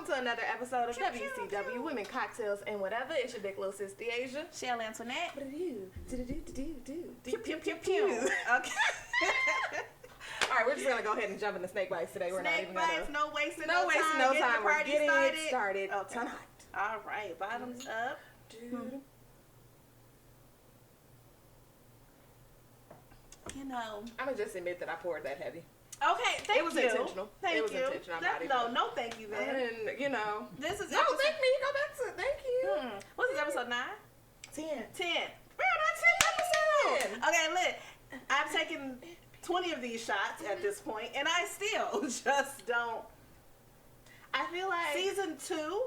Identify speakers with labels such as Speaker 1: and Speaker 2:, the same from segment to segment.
Speaker 1: welcome to another episode of WCW Women Cocktails and Whatever. It's your big little sis, Deasia.
Speaker 2: Chelle Antoinette.
Speaker 1: Pew, pew, pew, pew. Okay. All right, we're just gonna go ahead and jump into snake bites today. We're not even gonna.
Speaker 2: No wasting
Speaker 1: no time. We're getting it started tonight.
Speaker 2: All right, bottoms up. You know,
Speaker 1: I'm gonna just admit that I poured that heavy.
Speaker 2: Okay, thank you.
Speaker 1: It was intentional.
Speaker 2: Thank
Speaker 1: it was
Speaker 2: you.
Speaker 1: intentional.
Speaker 2: No, thank you, man.
Speaker 1: And you know,
Speaker 2: this is
Speaker 1: no, thank me. Go back to thank you.
Speaker 2: What's this, episode 9?
Speaker 1: 10.
Speaker 2: We're on 10 episodes. Okay, look, I've taken 20 of these shots at this point, and I still just don't.
Speaker 1: I feel like
Speaker 2: season 2,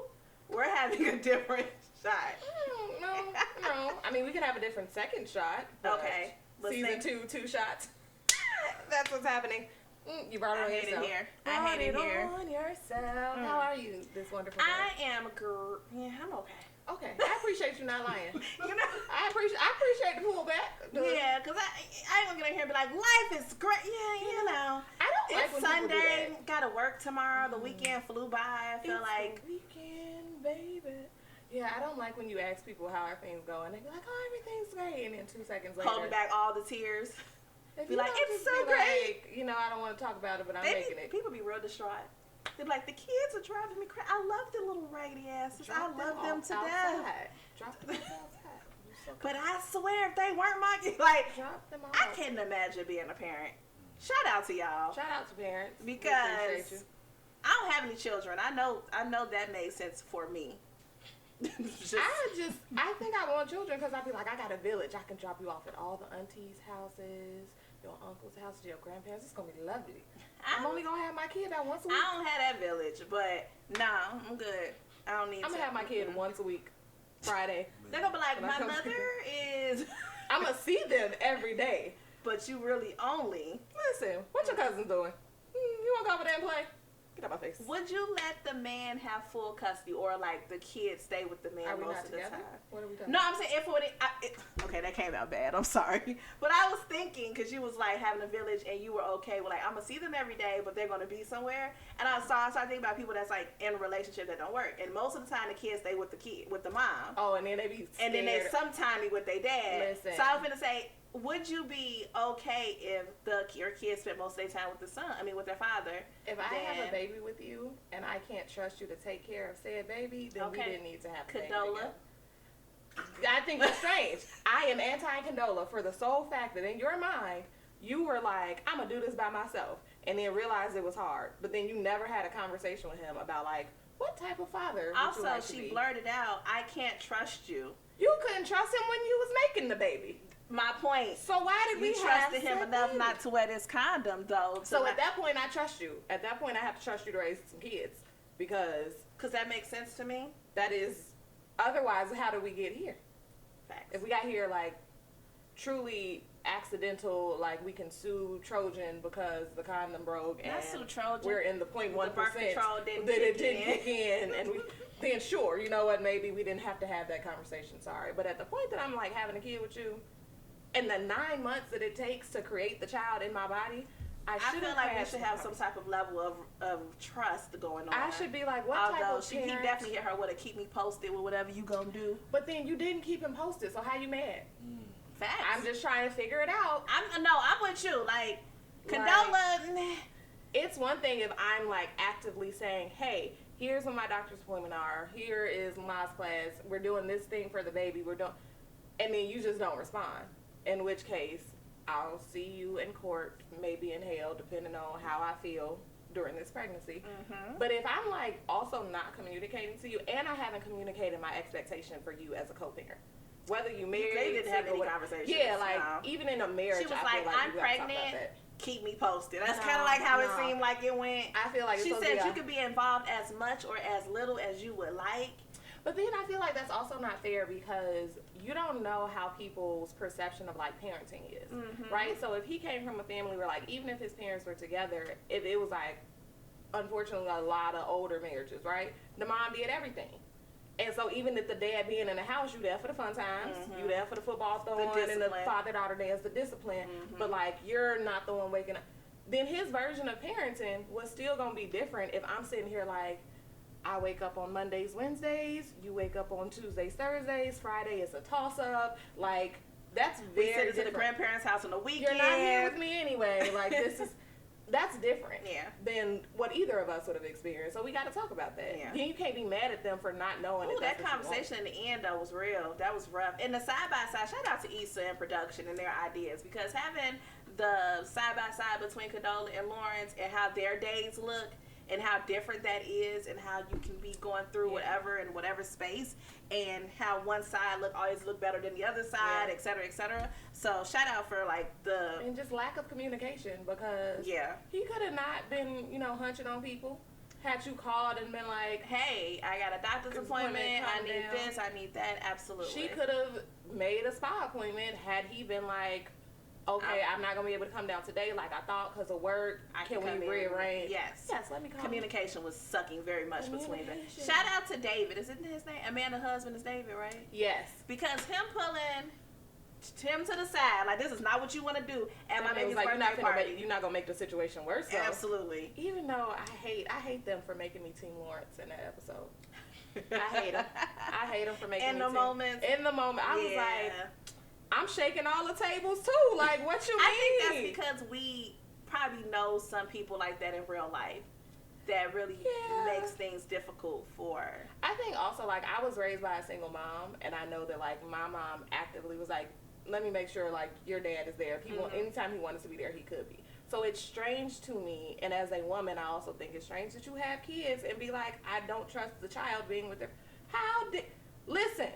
Speaker 2: we're having a different shot.
Speaker 1: No. I mean, we could have a different second shot.
Speaker 2: Okay.
Speaker 1: Season 2 shots. That's what's happening. You brought it on yourself.
Speaker 2: I hate it here.
Speaker 1: On yourself. How are you this wonderful day?
Speaker 2: I am good. Yeah, I'm okay.
Speaker 1: Okay. I appreciate you not lying.
Speaker 2: You know,
Speaker 1: I appreciate the pullback.
Speaker 2: Yeah, because I ain't gonna get in here and be like, life is great. Yeah, you know.
Speaker 1: I don't like
Speaker 2: it's
Speaker 1: when
Speaker 2: Sunday. Gotta work tomorrow. The weekend flew by. I feel like
Speaker 1: the weekend, baby. Yeah, I don't like when you ask people how are things going. They be like, oh, everything's great, and then 2 seconds later,
Speaker 2: holding back all the tears.
Speaker 1: Be like, it's so great. Like, you know, I don't want to talk about it, but I'm making it.
Speaker 2: People be real distraught. They're like, the kids are driving me crazy. I love the little raggedy asses. I love them to death.
Speaker 1: Drop them outside. So
Speaker 2: but I swear, if they weren't my kids, like,
Speaker 1: drop them off.
Speaker 2: I couldn't imagine being a parent. Shout out to y'all.
Speaker 1: Shout out to parents.
Speaker 2: Because I don't have any children. I know that made sense for me.
Speaker 1: I think I want children because I be like, I got a village. I can drop you off at all the aunties' houses, your uncle's house, your grandparents. It's gonna be lovely. I'm only gonna have my kid out once a week.
Speaker 2: I don't have that village, but no, I'm good. I don't need.
Speaker 1: I'm gonna have my kid once a week, Friday.
Speaker 2: They're gonna be like, my mother is.
Speaker 1: I'm gonna see them every day,
Speaker 2: but you really only.
Speaker 1: Listen, what your cousins doing? You wanna go over there and play? Get out my face.
Speaker 2: Would you let the man have full custody, or like the kids stay with the man most of the time?
Speaker 1: What are we talking
Speaker 2: No, I'm saying okay, that came out bad. I'm sorry, but I was thinking because you was like having a village and you were okay with like I'm gonna see them every day, but they're gonna be somewhere. And I started thinking about people that's like in a relationship that don't work, and most of the time the kids stay with the mom.
Speaker 1: Oh, and then they be scared.
Speaker 2: And then they sometimes be with their dad.
Speaker 1: Listen.
Speaker 2: So I was gonna say, would you be okay if your kids spent most of their time with with their father?
Speaker 1: If I have a baby with you and I can't trust you to take care of said baby, then we didn't need to have a baby together. I think it's strange. I am anti-condola for the sole fact that in your mind, you were like, I'm going to do this by myself, and then realized it was hard. But then you never had a conversation with him about, like, what type of father would you like to be?
Speaker 2: She blurted out, I can't trust you.
Speaker 1: You couldn't trust him when you was making the baby.
Speaker 2: My point.
Speaker 1: So why did we
Speaker 2: trusted him enough not to wear this condom, though?
Speaker 1: So at that point, I trust you. At that point, I have to trust you to raise some kids because
Speaker 2: that makes sense to me.
Speaker 1: That is. Otherwise, how did we get here?
Speaker 2: Facts.
Speaker 1: If we got here like truly accidental, like we can sue Trojan because the condom broke and we're in the 0.1% that it didn't kick in, and then sure, you know what? Maybe we didn't have to have that conversation. Sorry, but at the point that I'm like having a kid with you. And the 9 months that it takes to create the child in my body, I feel like we should have some type of level of trust going on. I should be like, what type of parent? He definitely hit her with a keep me posted with whatever you gonna do. But then you didn't keep him posted, so how you mad? Facts. I'm just trying to figure it out. I'm with you. Like, condola. It's one thing if I'm like actively saying, hey, here's when my doctor's appointment are. Here is Ma's class. We're doing this thing for the baby. And then you just don't respond. In which case, I'll see you in court, maybe in hell, depending on how I feel during this pregnancy. But if I'm like also not communicating to you, and I haven't communicated my expectation for you as a co-parent, whether you married,
Speaker 2: they didn't have any conversations.
Speaker 1: Yeah, like even in a marriage,
Speaker 2: she was
Speaker 1: I feel like
Speaker 2: I'm pregnant. Keep me posted. That's kind of like how it seemed like it went.
Speaker 1: I feel like
Speaker 2: she said you could be involved as much or as little as you would like.
Speaker 1: But then I feel like that's also not fair because you don't know how people's perception of like parenting is, right? So if he came from a family where like even if his parents were together, if it was like unfortunately a lot of older marriages, right? The mom did everything. And so even if the dad being in the house, you there for the fun times, you there for the football throwing and the father-daughter dance, the discipline, but like you're not the one waking up. Then his version of parenting was still going to be different if I'm sitting here like, I wake up on Mondays, Wednesdays. You wake up on Tuesdays, Thursdays. Friday is a toss-up. Like, that's very different. We sit
Speaker 2: at the grandparents' house on the weekend.
Speaker 1: You're not here with me anyway. Like, that's different than what either of us would have experienced. So we got to talk about that. Yeah. You can't be mad at them for not knowing.
Speaker 2: Ooh, that conversation in the end, though, was real. That was rough. And the side-by-side, shout out to Issa and production and their ideas, because having the side-by-side between Condola and Lawrence and how their days look, and how different that is, and how you can be going through whatever in whatever space, and how one side always look better than the other side, et cetera, et cetera. So shout out for like
Speaker 1: and just lack of communication, because he could have not been hunching on people. Had you called and been like, hey, I got a doctor's appointment, I need this, I need that. Absolutely. She could have made a spa appointment had he been like, okay, I'm not going to be able to come down today like I thought because of work. Can we rearrange?
Speaker 2: Yes,
Speaker 1: let me come.
Speaker 2: Communication was sucking very much between them. Shout out to David. Isn't his name? Amanda's husband is David, right?
Speaker 1: Yes.
Speaker 2: Because him pulling him to the side, like, this is not what you want to do at my baby's birthday party.
Speaker 1: You're not going to make the situation worse. So.
Speaker 2: Absolutely.
Speaker 1: Even though I hate them for making me Team Lawrence in that episode. I hate them. I hate them for making me
Speaker 2: In the moment,
Speaker 1: I was like... I'm shaking all the tables too. Like, what you mean?
Speaker 2: I think that's because we probably know some people like that in real life that really makes things difficult for.
Speaker 1: I think also, like, I was raised by a single mom, and I know that, like, my mom actively was like, let me make sure, like, your dad is there. If he anytime he wanted to be there, he could be. So it's strange to me, and as a woman, I also think it's strange that you have kids and be like, I don't trust the child being with their... Listen.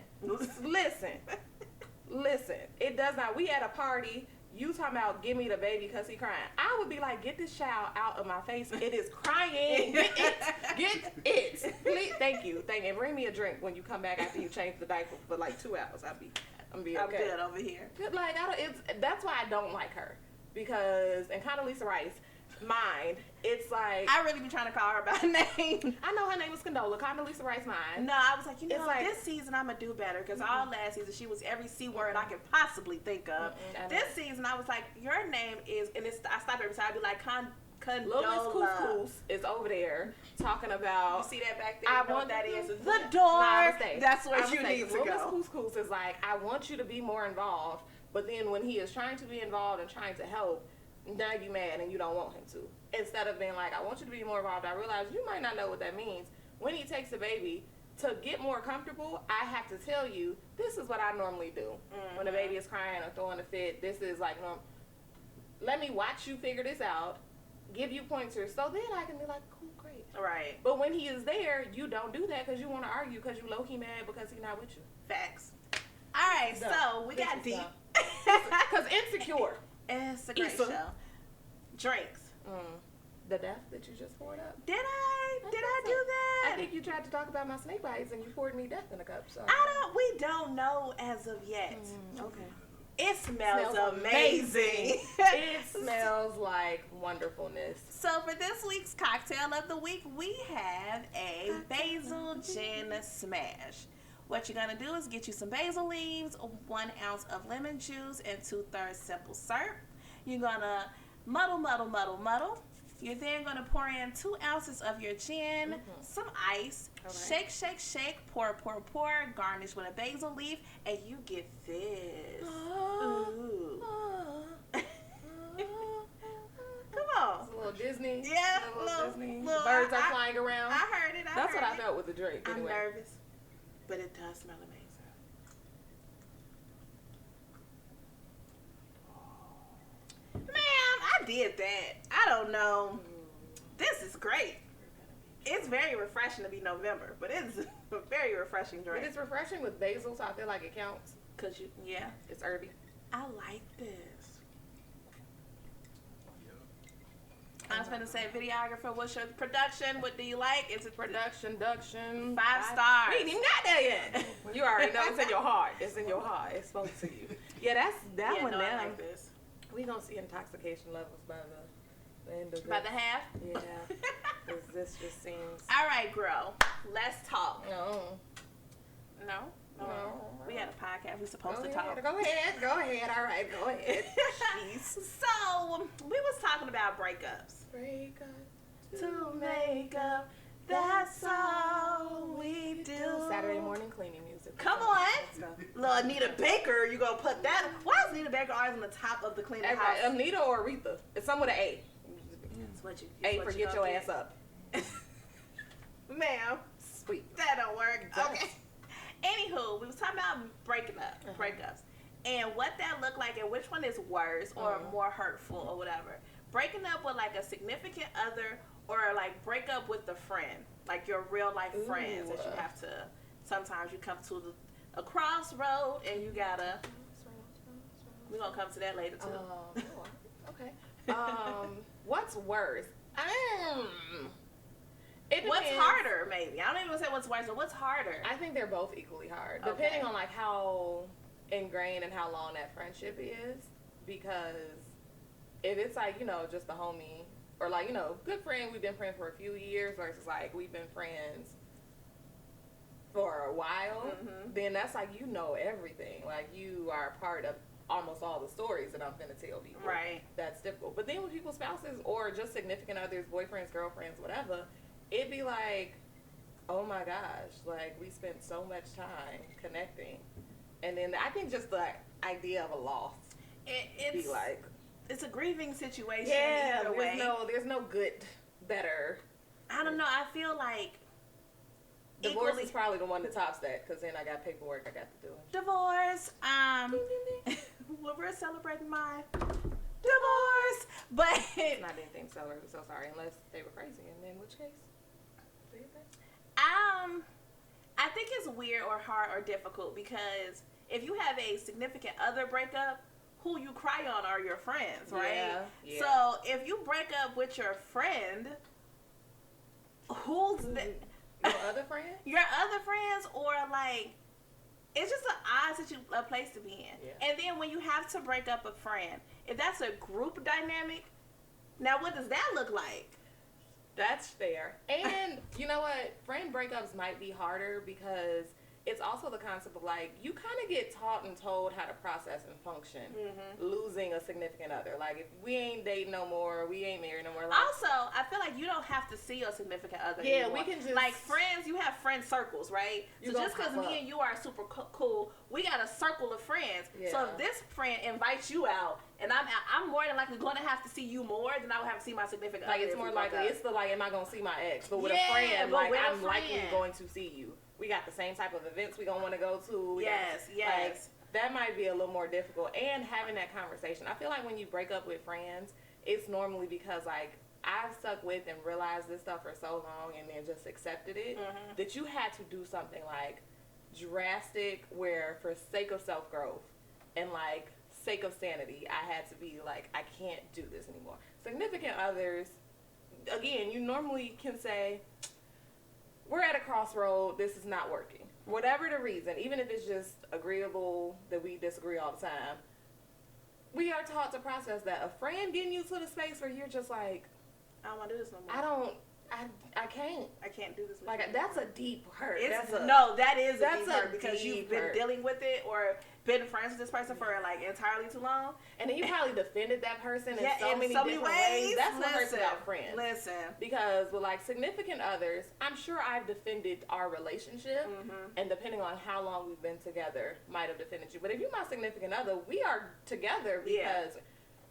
Speaker 1: Listen, it does not. We at a party, you talking about give me the baby because he crying. I would be like, get this child out of my face. It is crying. Get it. Please, thank you. And bring me a drink when you come back after you change the diaper for like 2 hours. I'm okay.
Speaker 2: I'm good over here.
Speaker 1: Like, that's why I don't like her, because, and Condoleezza Rice, mine, it's like...
Speaker 2: I really be trying to call her by name.
Speaker 1: I know her name was Condoleezza Rice, mine.
Speaker 2: No, I was like, this season I'm going to do better, because all last season she was every C word I could possibly think of. This season I was like, your name is, and I stop every time, I'd be like, Condola.
Speaker 1: Little Miss Couscous is over there talking about...
Speaker 2: You see that back there?
Speaker 1: I want
Speaker 2: that is
Speaker 1: the door.
Speaker 2: That's where you need to go.
Speaker 1: Little Miss Couscous is like, I want you to be more involved, but then when he is trying to be involved and trying to help, now you mad and you don't want him to. Instead of being like, I want you to be more involved, I realize you might not know what that means. When he takes the baby, to get more comfortable, I have to tell you, this is what I normally do. When the baby is crying or throwing a fit, this is like, let me watch you figure this out, give you pointers, so then I can be like, cool, great.
Speaker 2: Right.
Speaker 1: But when he is there, you don't do that because you want to argue because you low-key mad because he's not with you.
Speaker 2: Facts. All right, so we got deep.
Speaker 1: Because Insecure.
Speaker 2: It's a great show. Drinks.
Speaker 1: The death that you just poured up.
Speaker 2: Did I do that?
Speaker 1: I think you tried to talk about my snake bites and you poured me death in a cup. So
Speaker 2: we don't know as of yet.
Speaker 1: Okay.
Speaker 2: It smells amazing.
Speaker 1: It smells like wonderfulness.
Speaker 2: So for this week's cocktail of the week, we have a Basil Gin Smash. What you're going to do is get you some basil leaves, 1 ounce of lemon juice, and 2/3 simple syrup. You're going to muddle. You're then going to pour in 2 ounces of your gin, some ice, shake, pour, garnish with a basil leaf, and you get this. Ooh. Come on.
Speaker 1: It's a little Disney.
Speaker 2: Yeah,
Speaker 1: a little Disney. The birds are flying around.
Speaker 2: I heard it.
Speaker 1: That's what I felt with the drink. Anyway.
Speaker 2: I'm nervous, but it does smell amazing. I did that. I don't know. This is great. It's very refreshing to be November, but it's a very refreshing drink.
Speaker 1: But it's refreshing with basil, so I feel like it counts. It's herby.
Speaker 2: I like this. I was going to say, videographer, what's your production? What do you like? Is it
Speaker 1: production?
Speaker 2: 5 stars.
Speaker 1: We ain't even got there yet. You already know it's in your heart. It's in your heart. It spoke to you. Yeah, that one.
Speaker 2: I like this.
Speaker 1: We gonna see intoxication levels by the end of this.
Speaker 2: By the half?
Speaker 1: Yeah. Because this just seems...
Speaker 2: All right, girl. Let's talk.
Speaker 1: No.
Speaker 2: We had a podcast. We're supposed to talk.
Speaker 1: Go ahead. All right, go ahead.
Speaker 2: Jeez. So, we was talking about breakups.
Speaker 1: Breakup
Speaker 2: to make up, that's all. Come on. Little Anita Baker, you gonna put that? Why is Anita Baker always on the top of the cleaning house?
Speaker 1: Anita or Aretha? It's some with an A.
Speaker 2: That's what you.
Speaker 1: A for get your ass up.
Speaker 2: Ma'am.
Speaker 1: Sweet.
Speaker 2: That don't work. Okay. Anywho, we was talking about breakups, and what that looked like, and which one is worse or more hurtful or whatever. Breaking up with like a significant other, or like break up with a friend, like your real life friends that you have to. Sometimes you come to a crossroad and you gotta. We're gonna come to that later too.
Speaker 1: Okay. What's worse?
Speaker 2: What's harder, maybe? I don't even say what's worse, but what's harder?
Speaker 1: I think they're both equally hard, depending on like how ingrained and how long that friendship is. Because if it's like, you know, just a homie, or like, you know, good friend, we've been friends for a few years, versus like we've been friends for a while, then that's like, you know, everything. Like, you are a part of almost all the stories that I'm finna tell people.
Speaker 2: Right.
Speaker 1: That's difficult. But then with people's spouses or just significant others, boyfriends, girlfriends, whatever, it'd be like, oh my gosh, like, we spent so much time connecting. And then I think just the idea of a loss,
Speaker 2: it's
Speaker 1: be like,
Speaker 2: it's a grieving situation.
Speaker 1: Yeah, there's no good, better.
Speaker 2: I don't know. I feel like
Speaker 1: divorce is probably the one that tops that, because then I got paperwork I got to do.
Speaker 2: Divorce. Well, we're celebrating my divorce, but
Speaker 1: it's not anything to celebrate. I'm so sorry, unless they were crazy. And in which case, do you think?
Speaker 2: I think it's weird or hard or difficult because if you have a significant other breakup, who you cry on are your friends, right? Yeah. So if you break up with your friend, who's
Speaker 1: your other friend?
Speaker 2: Your other friends, or like, it's just an odd place to be in. Yeah. And then when you have to break up a friend, if that's a group dynamic, now what does that look like?
Speaker 1: That's fair. And you know what? Friend breakups might be harder because it's also the concept of like, you kind of get taught and told how to process and function losing a significant other. Like, if we ain't dating no more, we ain't married no more. Like,
Speaker 2: also, I feel like you don't have to see your significant other anymore.
Speaker 1: We can just,
Speaker 2: like, friends, you have friend circles, right? So just because me and you are super cool, we got a circle of friends. Yeah. So if this friend invites you out, and I'm more than likely going to have to see you more than I would have to see my significant other.
Speaker 1: Like, it's more likely, it's the like, am I going to see my ex? But with a friend, like, I'm likely going to see you. We got the same type of events we gonna want to go to.
Speaker 2: Yes.
Speaker 1: Like, that might be a little more difficult. And having that conversation. I feel like when you break up with friends, it's normally because, like, I've stuck with and realized this stuff for so long and then just accepted it, that you had to do something, like, drastic where for sake of self-growth and, like, sake of sanity, I had to be like, I can't do this anymore. Significant others, again, you normally can say, we're at a crossroad, this is not working. Whatever the reason, even if it's just agreeable that we disagree all the time, we are taught to process that. A friend getting you to the space where you're just like,
Speaker 2: I don't want to do this no more.
Speaker 1: I can't.
Speaker 2: I can't do this.
Speaker 1: Like, that's a deep hurt.
Speaker 2: That is a deep hurt because you've been dealing with it or been friends with this person for like entirely too long,
Speaker 1: and then you probably defended that person in so many different ways. That's what hurts about friends.
Speaker 2: Listen,
Speaker 1: because with like significant others, I'm sure I've defended our relationship, and depending on how long we've been together, might have defended you. But if you're my significant other, we are together because.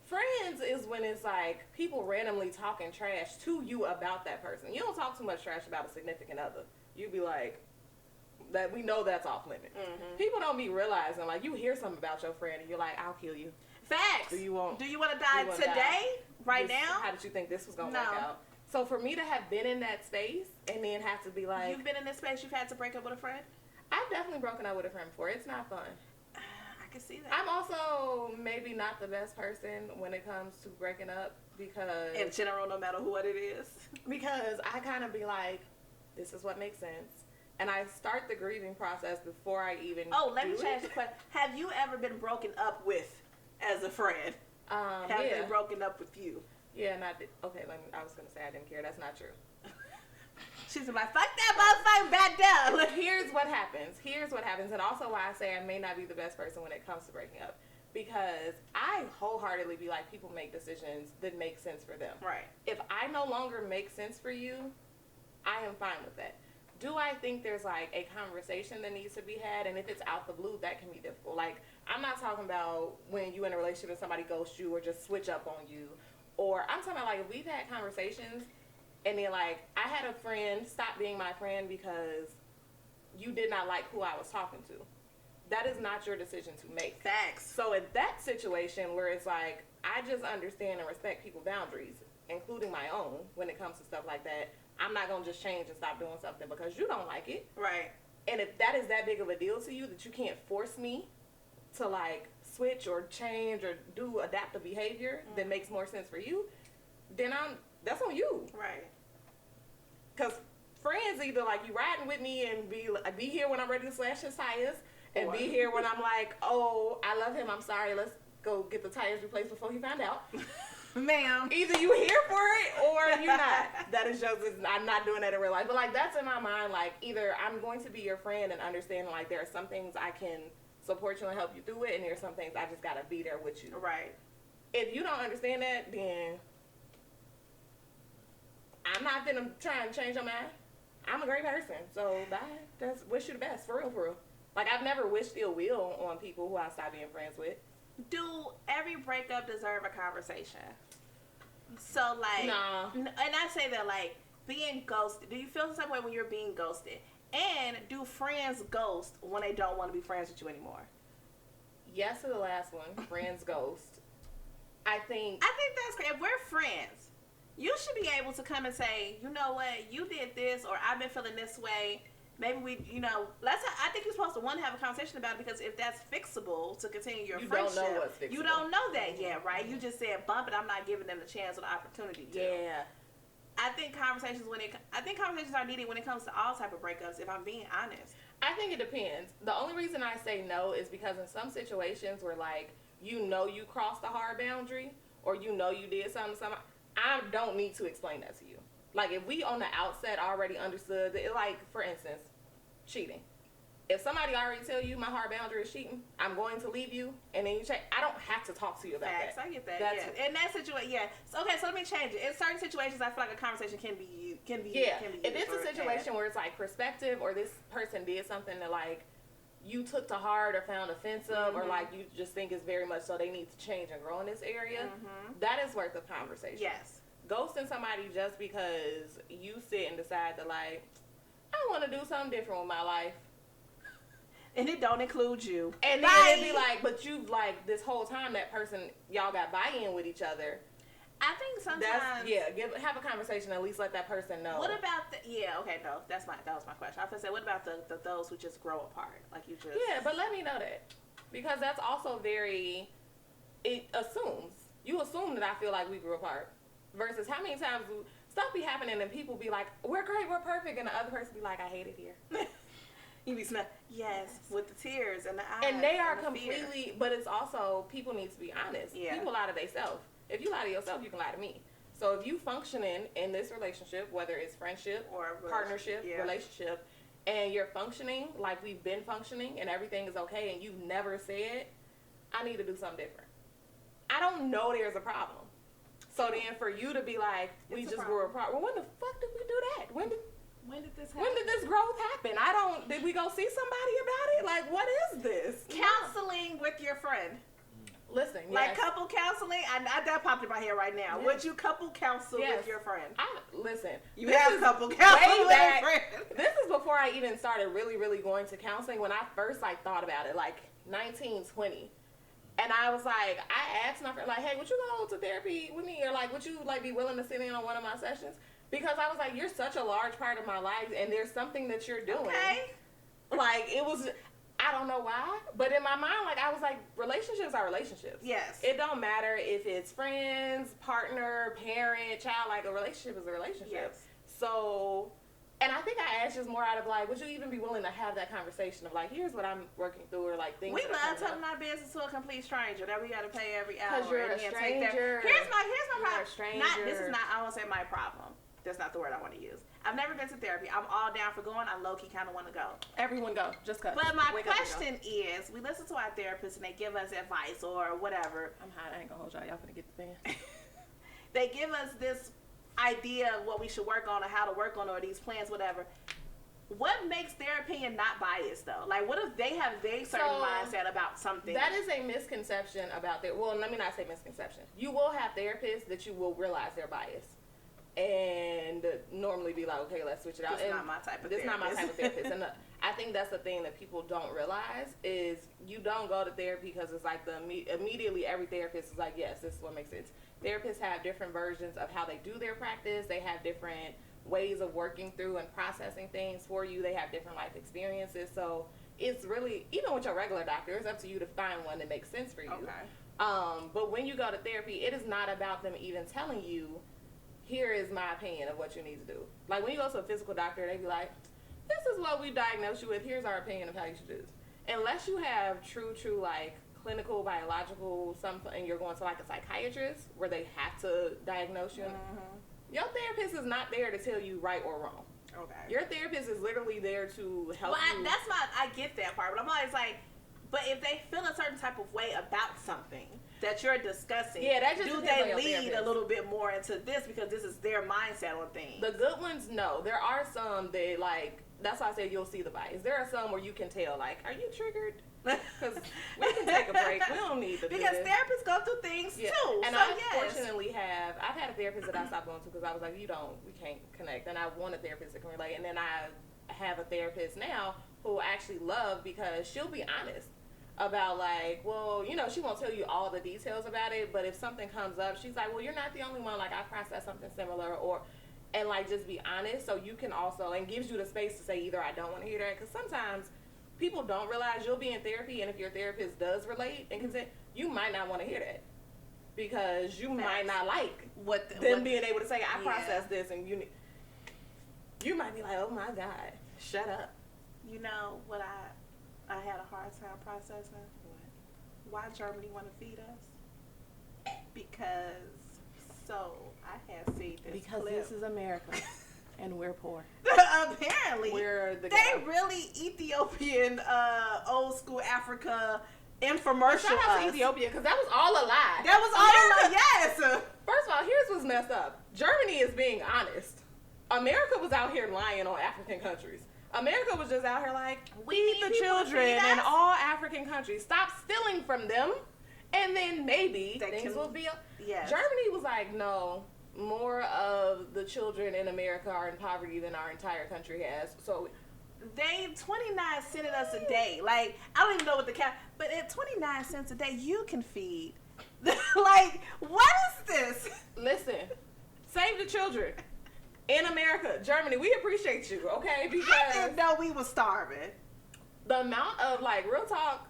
Speaker 1: Friends is when it's like people randomly talking trash to you about that person. You don't talk too much trash about a significant other. You be like, that we know that's off limit. People don't be realizing, like, you hear something about your friend and you're like, I'll kill you.
Speaker 2: Facts.
Speaker 1: Do you want
Speaker 2: to die today? Right now?
Speaker 1: How did you think this was going to work out? So for me to have been in that space and then have to be like...
Speaker 2: You've been in this space, you've had to break up with a friend?
Speaker 1: I've definitely broken up with a friend before. It's not fun.
Speaker 2: I can see that.
Speaker 1: I'm also maybe not the best person when it comes to breaking up because...
Speaker 2: In general, no matter what it is.
Speaker 1: Because I kind of be like, this is what makes sense. And I start the grieving process before I even
Speaker 2: let me change the question. Have you ever been broken up with as a friend? Have they broken up with you?
Speaker 1: Yeah, I was going to say I didn't care. That's not true.
Speaker 2: She's like, fuck that motherfucker back down.
Speaker 1: Look, here's what happens. And also why I say I may not be the best person when it comes to breaking up. Because I wholeheartedly be like, people make decisions that make sense for them.
Speaker 2: Right.
Speaker 1: If I no longer make sense for you, I am fine with that. do I think there's like a conversation that needs to be had? And if it's out the blue, that can be difficult. Like, I'm not talking about when you in a relationship and somebody ghosts you or just switch up on you. Or I'm talking about like if we've had conversations and then like I had a friend stop being my friend because you did not like who I was talking to. That is not your decision to make.
Speaker 2: Facts.
Speaker 1: So in that situation where it's like, I just understand and respect people's boundaries, including my own, when it comes to stuff like that, I'm not going to just change and stop doing something because you don't like it.
Speaker 2: Right.
Speaker 1: And if that is that big of a deal to you that you can't force me to like switch or change or do adaptive behavior that makes more sense for you, then that's on you.
Speaker 2: Right.
Speaker 1: Because friends either like you riding with me and be here when I'm ready to slash his tires, and be here when I'm like, oh, I love him, I'm sorry, let's go get the tires replaced before he found out.
Speaker 2: Ma'am.
Speaker 1: Either you here for it or you're not. That is just, I'm not doing that in real life. But like that's in my mind, like either I'm going to be your friend and understand like there are some things I can support you and help you through it, and there's some things I just gotta be there with you.
Speaker 2: Right.
Speaker 1: If you don't understand that, then I'm not gonna try and change your mind. I'm a great person, so bye. Just wish you the best, for real, for real. Like, I've never wished ill will on people who I stopped being friends with.
Speaker 2: Do every breakup deserve a conversation? So, like...
Speaker 1: Nah.
Speaker 2: And I say that, like, being ghosted. Do you feel the same way when you're being ghosted? And do friends ghost when they don't want to be friends with you anymore?
Speaker 1: Yes to the last one. Friends ghost. I think
Speaker 2: that's great. If we're friends, you should be able to come and say, you know what, you did this, or I've been feeling this way. Maybe we, I think you're supposed to, one, have a conversation about it, because if that's fixable to continue your friendship,
Speaker 1: don't know what's fixable.
Speaker 2: You don't know that yet, right? You just said bump it. I'm not giving them the chance or the opportunity to.
Speaker 1: Yeah.
Speaker 2: I think conversations are needed when it comes to all type of breakups, if I'm being honest.
Speaker 1: I think it depends. The only reason I say no is because in some situations where, like, you crossed a hard boundary, or you did something to somebody, I don't need to explain that to you. Like, if we on the outset already understood that, like, for instance, cheating. If somebody already tell you my hard boundary is cheating, I'm going to leave you, and then you check. I don't have to talk to you about
Speaker 2: Facts,
Speaker 1: that.
Speaker 2: I get that. Yeah. In that situation, yeah. So, okay, so let me change it. In certain situations, I feel like a conversation can be used.
Speaker 1: If it's a situation where it's like perspective, or this person did something that like you took to heart or found offensive, or like you just think is very much so they need to change and grow in this area, that is worth a conversation.
Speaker 2: Yes.
Speaker 1: Ghosting somebody just because you sit and decide to like, I want to do something different with my life.
Speaker 2: And it don't include you.
Speaker 1: And then it'd be like, but you've like this whole time that person, y'all got buy-in with each other.
Speaker 2: I think sometimes
Speaker 1: have a conversation, at least let that person know.
Speaker 2: What about that was my question. I was gonna say, what about the those who just grow apart? Like you just
Speaker 1: but let me know that. Because that's also it assumes. You assume that I feel like we grew apart. Versus how many times stuff be happening and people be like, we're great, we're perfect, and the other person be like, I hate it here.
Speaker 2: You be with the tears and the eyes.
Speaker 1: And they are completely, but it's also, people need to be honest. Yeah. People lie to themselves. If you lie to yourself, you can lie to me. So if you functioning in this relationship, whether it's friendship or partnership, relationship, and you're functioning like we've been functioning and everything is okay, and you've never said, I need to do something different. I don't know there's a problem. So then for you to be like, we just grew apart. Well, when the fuck did we do that? When did this happen? When did this growth happen? Did we go see somebody about it? Like, what is this?
Speaker 2: Counseling with your friend.
Speaker 1: Listen,
Speaker 2: like couple counseling. That popped in my head right now. Yes. Would you couple counsel with your friend?
Speaker 1: You
Speaker 2: have couple counseling with your friend.
Speaker 1: This is before I even started really, really going to counseling. When I first thought about it, like 19, 20. And I was like, I asked my friend, like, hey, would you go to therapy with me? Or, like, would you, like, be willing to sit in on one of my sessions? Because I was like, you're such a large part of my life, and there's something that you're doing.
Speaker 2: Okay.
Speaker 1: Like, it was, I don't know why, but in my mind, like, I was like, relationships are relationships.
Speaker 2: Yes.
Speaker 1: It don't matter if it's friends, partner, parent, child, like, a relationship is a relationship.
Speaker 2: Yes.
Speaker 1: So... And I think I asked just more out of like, would you even be willing to have that conversation of like, here's what I'm working through, or like things.
Speaker 2: We love telling our business to a complete stranger that we got to pay every hour.
Speaker 1: Because you're a stranger.
Speaker 2: Here's my problem.
Speaker 1: Stranger.
Speaker 2: I won't say my problem. That's not the word I want to use. I've never been to therapy. I'm all down for going. I low-key kind of want to go.
Speaker 1: Everyone go. Just go.
Speaker 2: But my question is, we listen to our therapists and they give us advice or whatever.
Speaker 1: I'm hot. I ain't gonna hold y'all. Y'all finna get the fan.
Speaker 2: They give us this idea of what we should work on or how to work on or these plans, whatever. what makes their opinion not biased though? Like, what if they have their certain mindset about something?
Speaker 1: That is a misconception about their. Well, let me not say misconception. You will have therapists that you will realize they're biased, and normally be like, okay, let's switch it out.
Speaker 2: It's not my type of therapist.
Speaker 1: It's not my type of therapist, and I think that's the thing that people don't realize is you don't go to therapy because it's like immediately every therapist is like, yes, this is what makes sense. Therapists have different versions of how they do their practice. They have different ways of working through and processing things for you. They have different life experiences. So it's really, even with your regular doctor, it's up to you to find one that makes sense for you.
Speaker 2: Okay.
Speaker 1: But when you go to therapy, it is not about them even telling you, here is my opinion of what you need to do. Like when you go to a physical doctor, they be like, this is what we diagnosed you with. Here's our opinion of how you should do this. Unless you have true, like, clinical, biological, something, and you're going to, like, a psychiatrist where they have to diagnose you. Mm-hmm. Your therapist is not there to tell you right or wrong. Okay. Your therapist is literally there to help you.
Speaker 2: I get that part, but I'm always like, but if they feel a certain type of way about something that you're discussing,
Speaker 1: that just
Speaker 2: do they lead a little bit more into this because this is their mindset on things?
Speaker 1: The good ones, no. There are some that, like, that's why I said you'll see the bias. There are some where you can tell, like, are you triggered? Because we can take a break. We don't need to do
Speaker 2: because
Speaker 1: this.
Speaker 2: therapists go through things too.
Speaker 1: And I've had a therapist that I stopped going to because I was like, we can't connect. And I want a therapist that can relate. And then I have a therapist now who I actually love because she'll be honest about, like, well, she won't tell you all the details about it, but if something comes up, she's like, well, you're not the only one. Like, I processed something similar, and like just be honest, so you can also, and gives you the space to say either I don't want to hear that, because sometimes people don't realize you'll be in therapy, and if your therapist does relate and consent, you might not want to hear that because you might not like them being able to say I processed this, and you might be like, oh my God, shut up.
Speaker 2: You know what I had a hard time processing? Why Germany want to feed us? Because I had seen this
Speaker 1: because
Speaker 2: clip.
Speaker 1: This is America and we're poor.
Speaker 2: Apparently
Speaker 1: they
Speaker 2: really Ethiopian old school Africa infomercial.
Speaker 1: Shout out to Ethiopia because that was all a lie.
Speaker 2: That was all a lie. Yes.
Speaker 1: First of all, here's what's messed up. Germany is being honest. America was out here lying on African countries. America was just out here like, we need the children in all African countries. Stop stealing from them, and then maybe things will be.
Speaker 2: Yes.
Speaker 1: Germany was like, no, more of the children in America are in poverty than our entire country has. So
Speaker 2: they 29 cents us a day. Like, I don't even know what the cap, but at 29 cents a day, you can feed. Like, what is this?
Speaker 1: Listen, save the children. In America, Germany, we appreciate you, okay? Because
Speaker 2: I didn't know we were starving.
Speaker 1: The amount of, like, real talk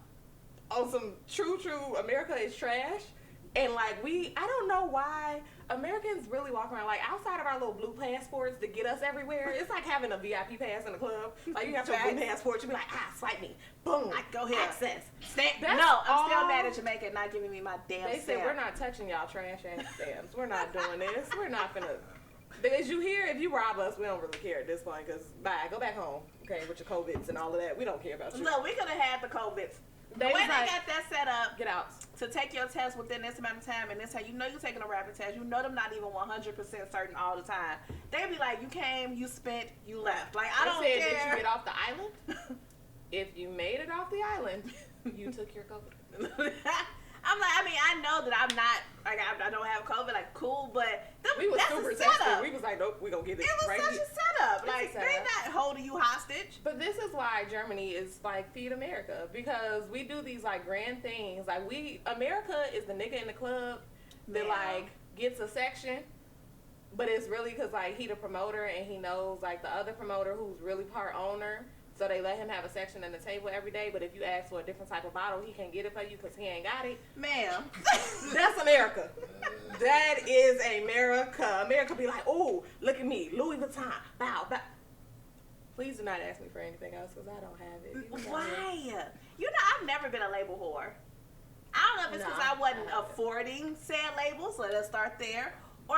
Speaker 1: on some true America is trash. And, like, I don't know why Americans really walk around, like, outside of our little blue passports that get us everywhere. It's like having a VIP pass in the club. Like, you have your blue passport, you be like, swipe me. Boom.
Speaker 2: Go here.
Speaker 1: Access.
Speaker 2: I'm still mad at Jamaica not giving me my damn stamp.
Speaker 1: They said, we're not touching y'all trash ass stamps. We're not doing this. We're not finna. As you hear, if you rob us, we don't really care at this point, because bye, go back home, okay, with your COVIDs and all of that. We don't care about you.
Speaker 2: Look, we could have had the COVIDs. The way they got that set up,
Speaker 1: get out,
Speaker 2: to take your test within this amount of time, and this time, you're taking a rapid test, them not even 100% certain all the time. They'd be like, you came, you spent, you left. Like, I don't care.
Speaker 1: Did you get off the island? If you made it off the island, you took your COVID.
Speaker 2: I'm like, I know that I'm not, like, I don't have COVID, like, cool, but
Speaker 1: we was super tested. We was like, nope, we gonna get it.
Speaker 2: It was
Speaker 1: right
Speaker 2: such
Speaker 1: here.
Speaker 2: a setup. Like, they're not holding you hostage.
Speaker 1: But this is why Germany is like Feed America, because we do these like grand things. Like America is the nigga in the club that like gets a section, but it's really because like he the promoter and he knows like the other promoter who's really part owner. So they let him have a section at the table every day, but if you ask for a different type of bottle, he can't get it for you because he ain't got it.
Speaker 2: Ma'am.
Speaker 1: That's America. That is America. America be like, oh, look at me, Louis Vuitton, bow. Please do not ask me for anything else because I don't have it.
Speaker 2: Why? I've never been a label whore. I don't know if it's because I wasn't affording said labels, so let's start there. Or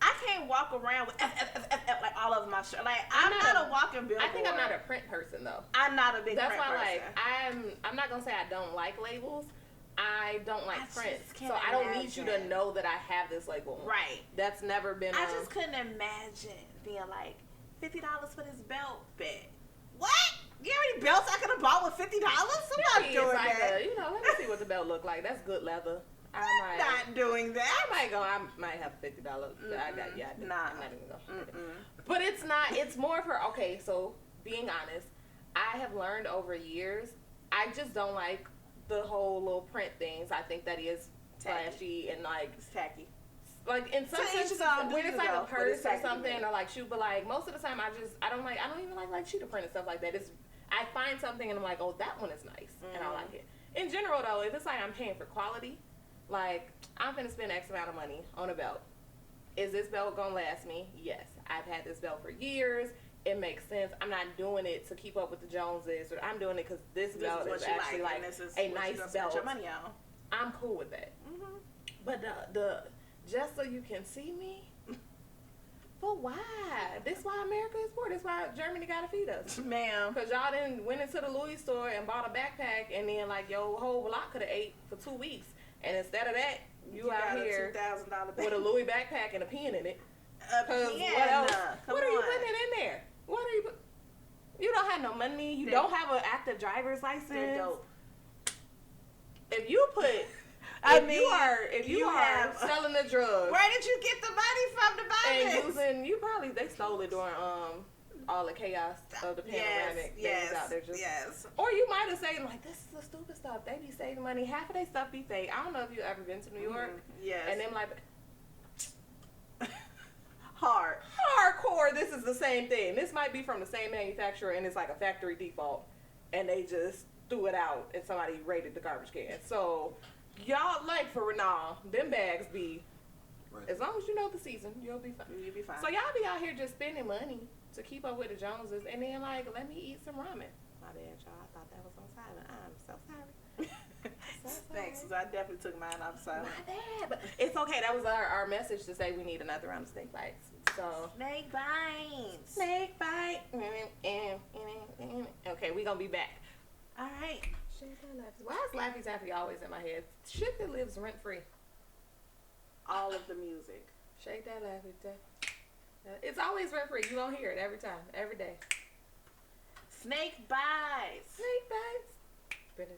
Speaker 2: I can't walk around with F, like all over my shirt. Like, I'm not a walking billboard.
Speaker 1: I think I'm not a print person, though.
Speaker 2: I'm not a big print person.
Speaker 1: That's why, like, I'm not going to say I don't like labels. I don't like prints. So I don't need you to know that I have this label.
Speaker 2: Right.
Speaker 1: That's never been
Speaker 2: I just couldn't imagine being like, $50 for this belt, bet. What? You know how many belts I could have bought with $50? I'm not doing that.
Speaker 1: Let me see what the belt look like. That's good leather.
Speaker 2: I'm not doing that.
Speaker 1: I might have $50. I'm not even gonna. But it's not. It's more for okay. So being honest, I have learned over years. I just don't like the whole little print things. I think that is flashy and like
Speaker 2: it's tacky.
Speaker 1: Like in some sense, when it's like a purse or something, or like shoe, but like most of the time, I don't even like cheetah print and stuff like that. I find something and I'm like, oh, that one is nice, and I like it. In general, though, if it's like I'm paying for quality, like I'm gonna spend X amount of money on a belt. Is this belt gonna last me? Yes, I've had this belt for years. It makes sense. I'm not doing it to keep up with the Joneses, or I'm doing it because this belt is actually like a nice belt.
Speaker 2: Your money on.
Speaker 1: I'm cool with that. Mm-hmm. But the just so you can see me. But why? This why America is poor. This why Germany gotta feed us,
Speaker 2: ma'am.
Speaker 1: Because y'all done went into the Louis store and bought a backpack, and then like your whole block could have ate for 2 weeks, and instead of that, you out here with a Louis backpack and a pen in it. What else? What are you putting in there? What are you? You don't have no money. You don't have an active driver's license.
Speaker 2: They're dope.
Speaker 1: If you put. If you are selling the drugs,
Speaker 2: where did you get the money from to buy this?
Speaker 1: And they stole it during all the chaos of the panoramic. Out there or you might have said like, this is the stupid stuff. They be saving money. Half of their stuff be fake. I don't know if you ever been to New York.
Speaker 2: Yes.
Speaker 1: And them like
Speaker 2: hardcore.
Speaker 1: This is the same thing. This might be from the same manufacturer and it's like a factory default, and they just threw it out and somebody raided the garbage can. So. Y'all like for Renal, them bags be as long as you know the season, you'll be fine.
Speaker 2: You'll be fine.
Speaker 1: So y'all be out here just spending money to keep up with the Joneses, and then like let me eat some ramen. My bad, y'all. I thought that was on silent. I'm so sorry.
Speaker 2: Thanks. I definitely took mine off silent.
Speaker 1: My bad, but it's okay. That was our message to say we need another round of snake bites. So
Speaker 2: snake bites.
Speaker 1: Snake bite. Okay, we gonna be back.
Speaker 2: All right.
Speaker 1: Why is Laffy Taffy always in my head? Shit that lives rent free.
Speaker 2: All of the music.
Speaker 1: Shake that Laffy Taffy. It's always rent free. You gonna hear it every time, every day.
Speaker 2: Snake bites.
Speaker 1: Snake bites.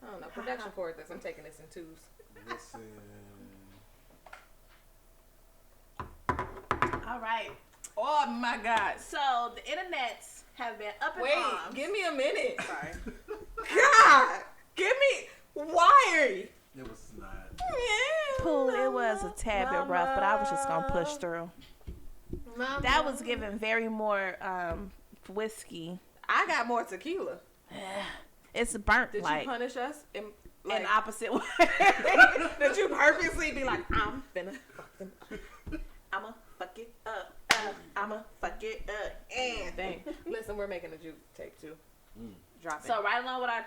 Speaker 1: I don't know. Production for this. I'm taking this in twos.
Speaker 3: Listen.
Speaker 2: All right.
Speaker 1: Oh my God.
Speaker 2: So the internets have been up in arms.
Speaker 1: Wait, give me a minute.
Speaker 2: Sorry.
Speaker 1: God, give me. Why are you?
Speaker 3: It was not.
Speaker 2: Yeah, Pooh, it was a tad bit rough, but I was just gonna push through. Mama. That was giving very more whiskey.
Speaker 1: I got more tequila.
Speaker 2: It's burnt.
Speaker 1: Did
Speaker 2: like,
Speaker 1: you punish us in
Speaker 2: opposite way?
Speaker 1: Did you purposely be like, I'm finna fuck them up.
Speaker 2: I'ma fuck it up. I'ma fuck it up. And
Speaker 1: dang. Listen, we're making a juke take too. Drop it.
Speaker 2: So right along with our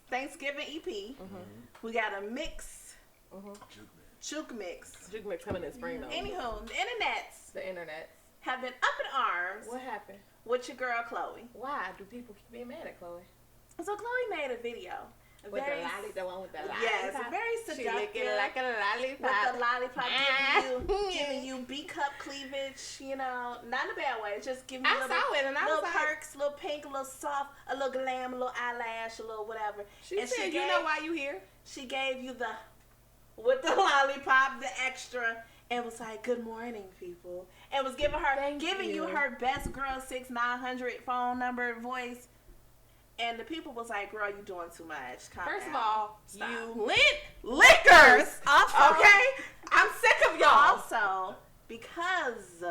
Speaker 2: Thanksgiving EP, we got a mix. Juke mix.
Speaker 1: Juke mix coming in spring though.
Speaker 2: Anywho, the internets have been up in arms.
Speaker 1: What happened?
Speaker 2: With your girl Chloe.
Speaker 1: Why do people keep being mad at Chloe?
Speaker 2: So Chloe made a video.
Speaker 1: With the one with the lollipop.
Speaker 2: Yes, very seductive.
Speaker 1: She looking like a lollipop.
Speaker 2: With the lollipop, giving you B-cup cleavage, you know, not in a bad way. It's just giving you little perks, little pink, a little soft, a little glam, a little eyelash, a little whatever.
Speaker 1: She said, you know why you here?
Speaker 2: She gave you with the lollipop, the extra, and was like, good morning, people. And was giving you her best girl 6900 phone number voice. And the people was like, girl, you doing too much.
Speaker 1: First of all, you lickers.
Speaker 2: Also,
Speaker 1: okay? I'm sick of y'all.
Speaker 2: Also, because,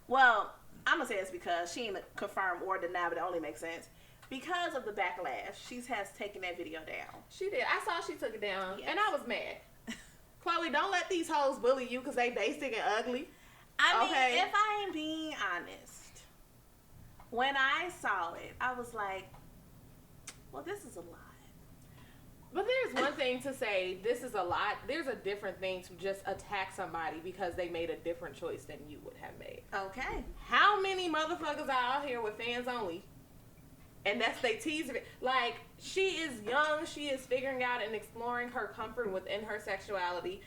Speaker 2: well, I'm going to say it's because she ain't confirmed or denied, but it only makes sense. Because of the backlash, she has taken that video down.
Speaker 1: She did. I saw she took it down, and I was mad. Chloe, don't let these hoes bully you because they basic and ugly.
Speaker 2: I mean, if I ain't being honest, when I saw it, I was like, well, this is a lot.
Speaker 1: But there's one thing to say, this is a lot. There's a different thing to just attack somebody because they made a different choice than you would have made.
Speaker 2: Okay.
Speaker 1: How many motherfuckers are out here with fans only And that's they tease it. Like, she is young. She is figuring out and exploring her comfort within her sexuality.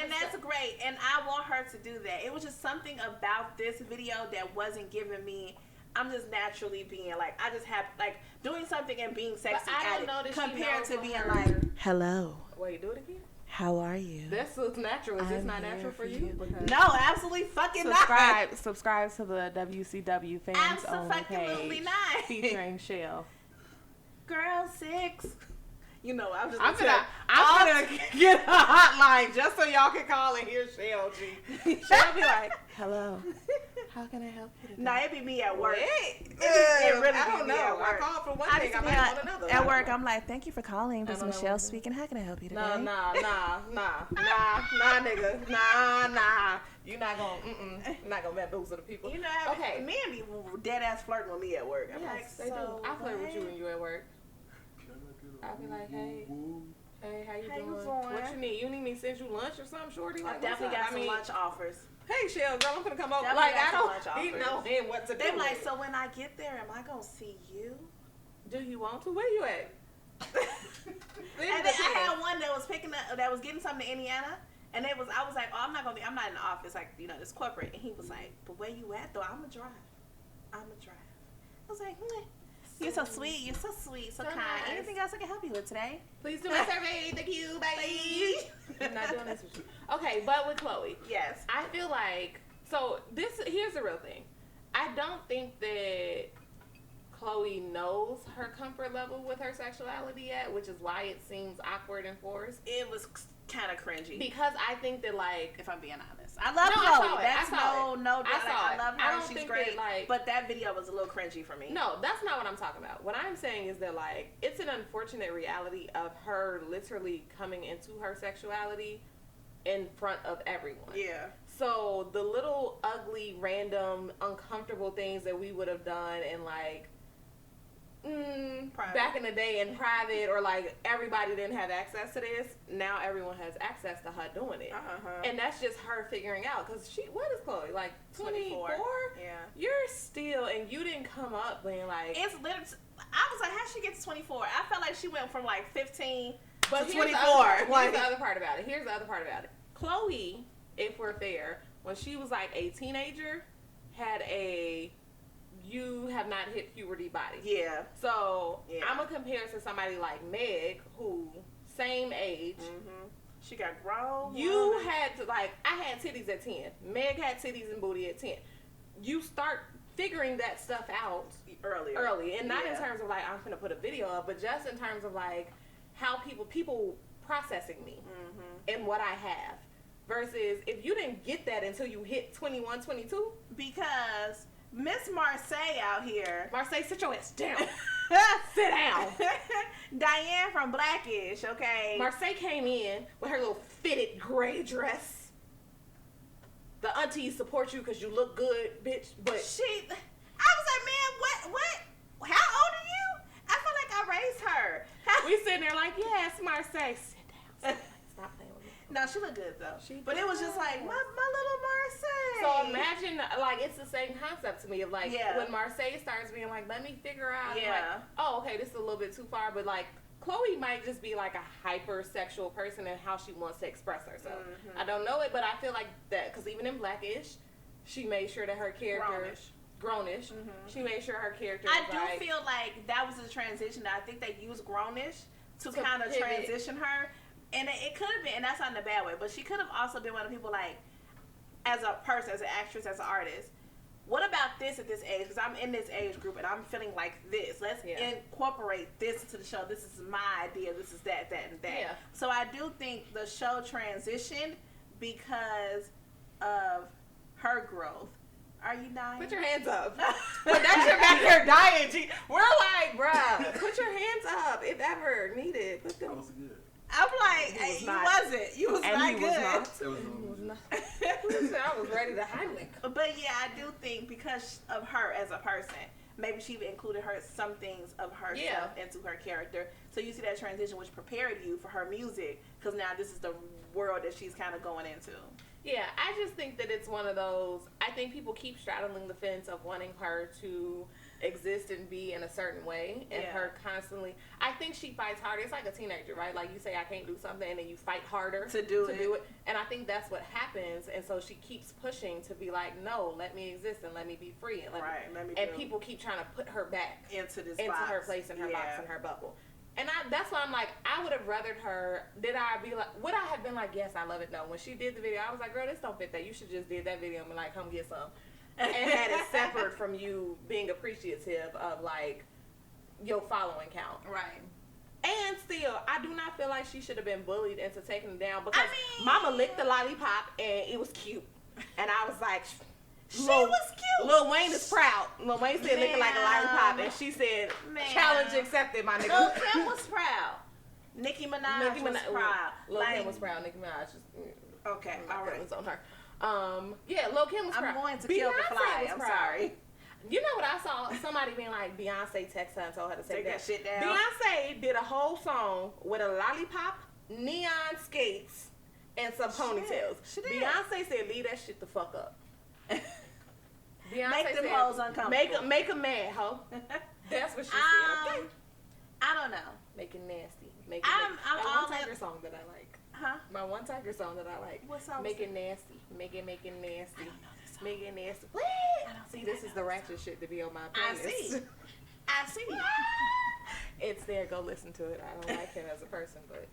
Speaker 2: And that's great. And I want her to do that. It was just something about this video that wasn't giving me. I'm just naturally being like, I just have like doing something and being sexy at it compared to being like, hello.
Speaker 1: Wait, do it again.
Speaker 2: How are you?
Speaker 1: This looks natural. Is this not natural for you?
Speaker 2: No, absolutely fucking not.
Speaker 1: Subscribe to the WCW fans only page.
Speaker 2: Not.
Speaker 1: Featuring Chelle.
Speaker 2: Girl 6. You know, I'm
Speaker 1: gonna get a hotline just so y'all can call and hear Chelle G. Chelle be like, hello. How can I help you today?
Speaker 2: Nah, it be me at work.
Speaker 1: It really
Speaker 2: I don't know.
Speaker 1: I called for one thing, I might want another.
Speaker 2: At work, I'm like, thank you for calling. This is Michelle speaking. How can I help you today?
Speaker 1: Nah, nigga. Nah. You're not gonna bamboozle the people.
Speaker 2: You know, okay. Men be dead ass flirting with me at work. I'm like,
Speaker 1: they do. I flirt with you when you're at work. I'll be like, hey, how you doing? What you need? You need me to send you lunch or something, shorty? Like,
Speaker 2: I definitely got some lunch offers.
Speaker 1: Hey, Chelle, girl, I'm gonna come over. Like, I don't know then what to do.
Speaker 2: They're like, so when I get there, am I gonna see you?
Speaker 1: Do you want to? Where you at?
Speaker 2: And then I had one that was getting something to Indiana, and I was like, oh, I'm not in the office, like, you know, this corporate. And he was like, but where you at though? I'm gonna drive. I was like, you're so sweet. You're so sweet, so kind. Nice. Anything else I can help you with today?
Speaker 1: Please do my survey. Thank you. Bye. I'm not doing this with you. Okay, but with Chloe.
Speaker 2: Yes.
Speaker 1: I feel like, here's the real thing. I don't think that Chloe knows her comfort level with her sexuality yet, which is why it seems awkward and forced.
Speaker 2: It was kind of cringy.
Speaker 1: Because I think that, like,
Speaker 2: if I'm being honest, I love Chloe. I love her.
Speaker 1: I don't
Speaker 2: She's
Speaker 1: think
Speaker 2: great.
Speaker 1: That,
Speaker 2: but that video was a little cringy for me.
Speaker 1: No, that's not what I'm talking about. What I'm saying is that, like, it's an unfortunate reality of her literally coming into her sexuality in front of everyone.
Speaker 2: Yeah.
Speaker 1: So the little ugly, random, uncomfortable things that we would have done in, like, back in the day in private, or like everybody didn't have access to this, now everyone has access to her doing it. And that's just her figuring out, because what is Chloe, like 24?
Speaker 2: Yeah.
Speaker 1: You're still, and you didn't come up being like,
Speaker 2: it's literally, I was like, how'd she get to 24? I felt like she went from like 15 to 24.
Speaker 1: Here's the other part about it. Chloe, if we're fair, when she was like a teenager, had you have not hit puberty body.
Speaker 2: Yeah.
Speaker 1: So I'm gonna compare it to somebody like Meg, who same age.
Speaker 2: Mm-hmm. She got grown.
Speaker 1: You had to, like, I had titties at 10. Meg had titties and booty at 10. You start figuring that stuff out early, and not in terms of like I'm gonna put a video up, but just in terms of like how people processing me and what I have. Versus if you didn't get that until you hit 21, 22.
Speaker 2: Because Miss Marseille out here.
Speaker 1: Marseille, sit your ass down. Sit down.
Speaker 2: Diane from Blackish, okay?
Speaker 1: Marseille came in with her little fitted gray dress. The aunties support you because you look good, bitch. But
Speaker 2: I was like, man, what? How old are you? I feel like I raised her.
Speaker 1: We sitting there like, yes, Marseille, sit down. Stop playing with me.
Speaker 2: No, she looked good though. But it was just like my little Marseille.
Speaker 1: So imagine, like, it's the same concept to me of like when Marseille starts being like, let me figure out. Like, oh, okay, this is a little bit too far, but like Chloe might just be like a hypersexual person in how she wants to express herself. I don't know it, but I feel like that because even in Blackish, she made sure that her character grownish. She made sure her character.
Speaker 2: I do feel like that was a transition. I think they used grownish to kind of transition her. And it could have been, and that's not in a bad way, but she could have also been one of the people, like, as a person, as an actress, as an artist, what about this at this age? Because I'm in this age group, and I'm feeling like this. Let's incorporate this into the show. This is my idea. This is that, and that. Yeah. So I do think the show transitioned because of her growth. Are you dying?
Speaker 1: Put your hands up. But that's your back there dying. We're like, bruh, put your hands up if ever needed. Put them.
Speaker 3: That was good.
Speaker 2: I'm like, hey, you wasn't. You was not good.
Speaker 1: I was ready to Heimlich.
Speaker 2: But yeah, I do think because of her as a person, maybe she included some things of herself into her character. So you see that transition, which prepared you for her music, because now this is the world that she's kind of going into.
Speaker 1: Yeah, I just think that it's one of those. I think people keep straddling the fence of wanting her to exist and be in a certain way, and her constantly. I think she fights harder. It's like a teenager, right? Like you say, I can't do something, and then you fight harder
Speaker 2: to do it.
Speaker 1: And I think that's what happens. And so she keeps pushing to be like, no, let me exist and let me be free. And let me and people keep trying to put her back
Speaker 2: into
Speaker 1: box. Her place in her box in her bubble. And that's why I'm like, I would have rathered her. Would I have been like, yes, I love it? No. When she did the video, I was like, girl, this don't fit that. You should just did that video and be like, come get some. And had it separate from you being appreciative of, like, your following count.
Speaker 2: Right.
Speaker 1: And still, I do not feel like she should have been bullied into taking it down because Mama licked the lollipop and it was cute. And I was like...
Speaker 2: She was cute.
Speaker 1: Lil Wayne is proud. Lil Wayne said licking like a lollipop, and she said, challenge accepted, my nigga.
Speaker 2: Lil Kim was proud. Nicki Minaj was proud.
Speaker 1: Lil Kim was proud. Nicki Minaj was...
Speaker 2: Okay, all right.
Speaker 1: It was on her. Yeah, Lil Kim was proud.
Speaker 2: I'm going to kill the fly. I'm sorry.
Speaker 1: You know what I saw? Somebody being like, Beyonce texted her and told her to take
Speaker 2: that shit down.
Speaker 1: Beyonce did a whole song with a lollipop, neon skates, and some ponytails.
Speaker 2: She did.
Speaker 1: Beyonce said, leave that shit the fuck up. Beyonce
Speaker 2: make them hoes uncomfortable.
Speaker 1: Make a mad, ho. That's what she said. Okay.
Speaker 2: I don't know.
Speaker 1: Make it nasty.
Speaker 2: I'm
Speaker 1: my one Tiger song that I like.
Speaker 2: Huh?
Speaker 1: My one Tiger song that I like.
Speaker 2: What song?
Speaker 1: Make it nasty. Make it nasty.
Speaker 2: I don't know this song.
Speaker 1: Make it nasty.
Speaker 2: What?
Speaker 1: See, this is the ratchet shit to be on my playlist.
Speaker 2: I see.
Speaker 1: It's there. Go listen to it. I don't like him as a person, but.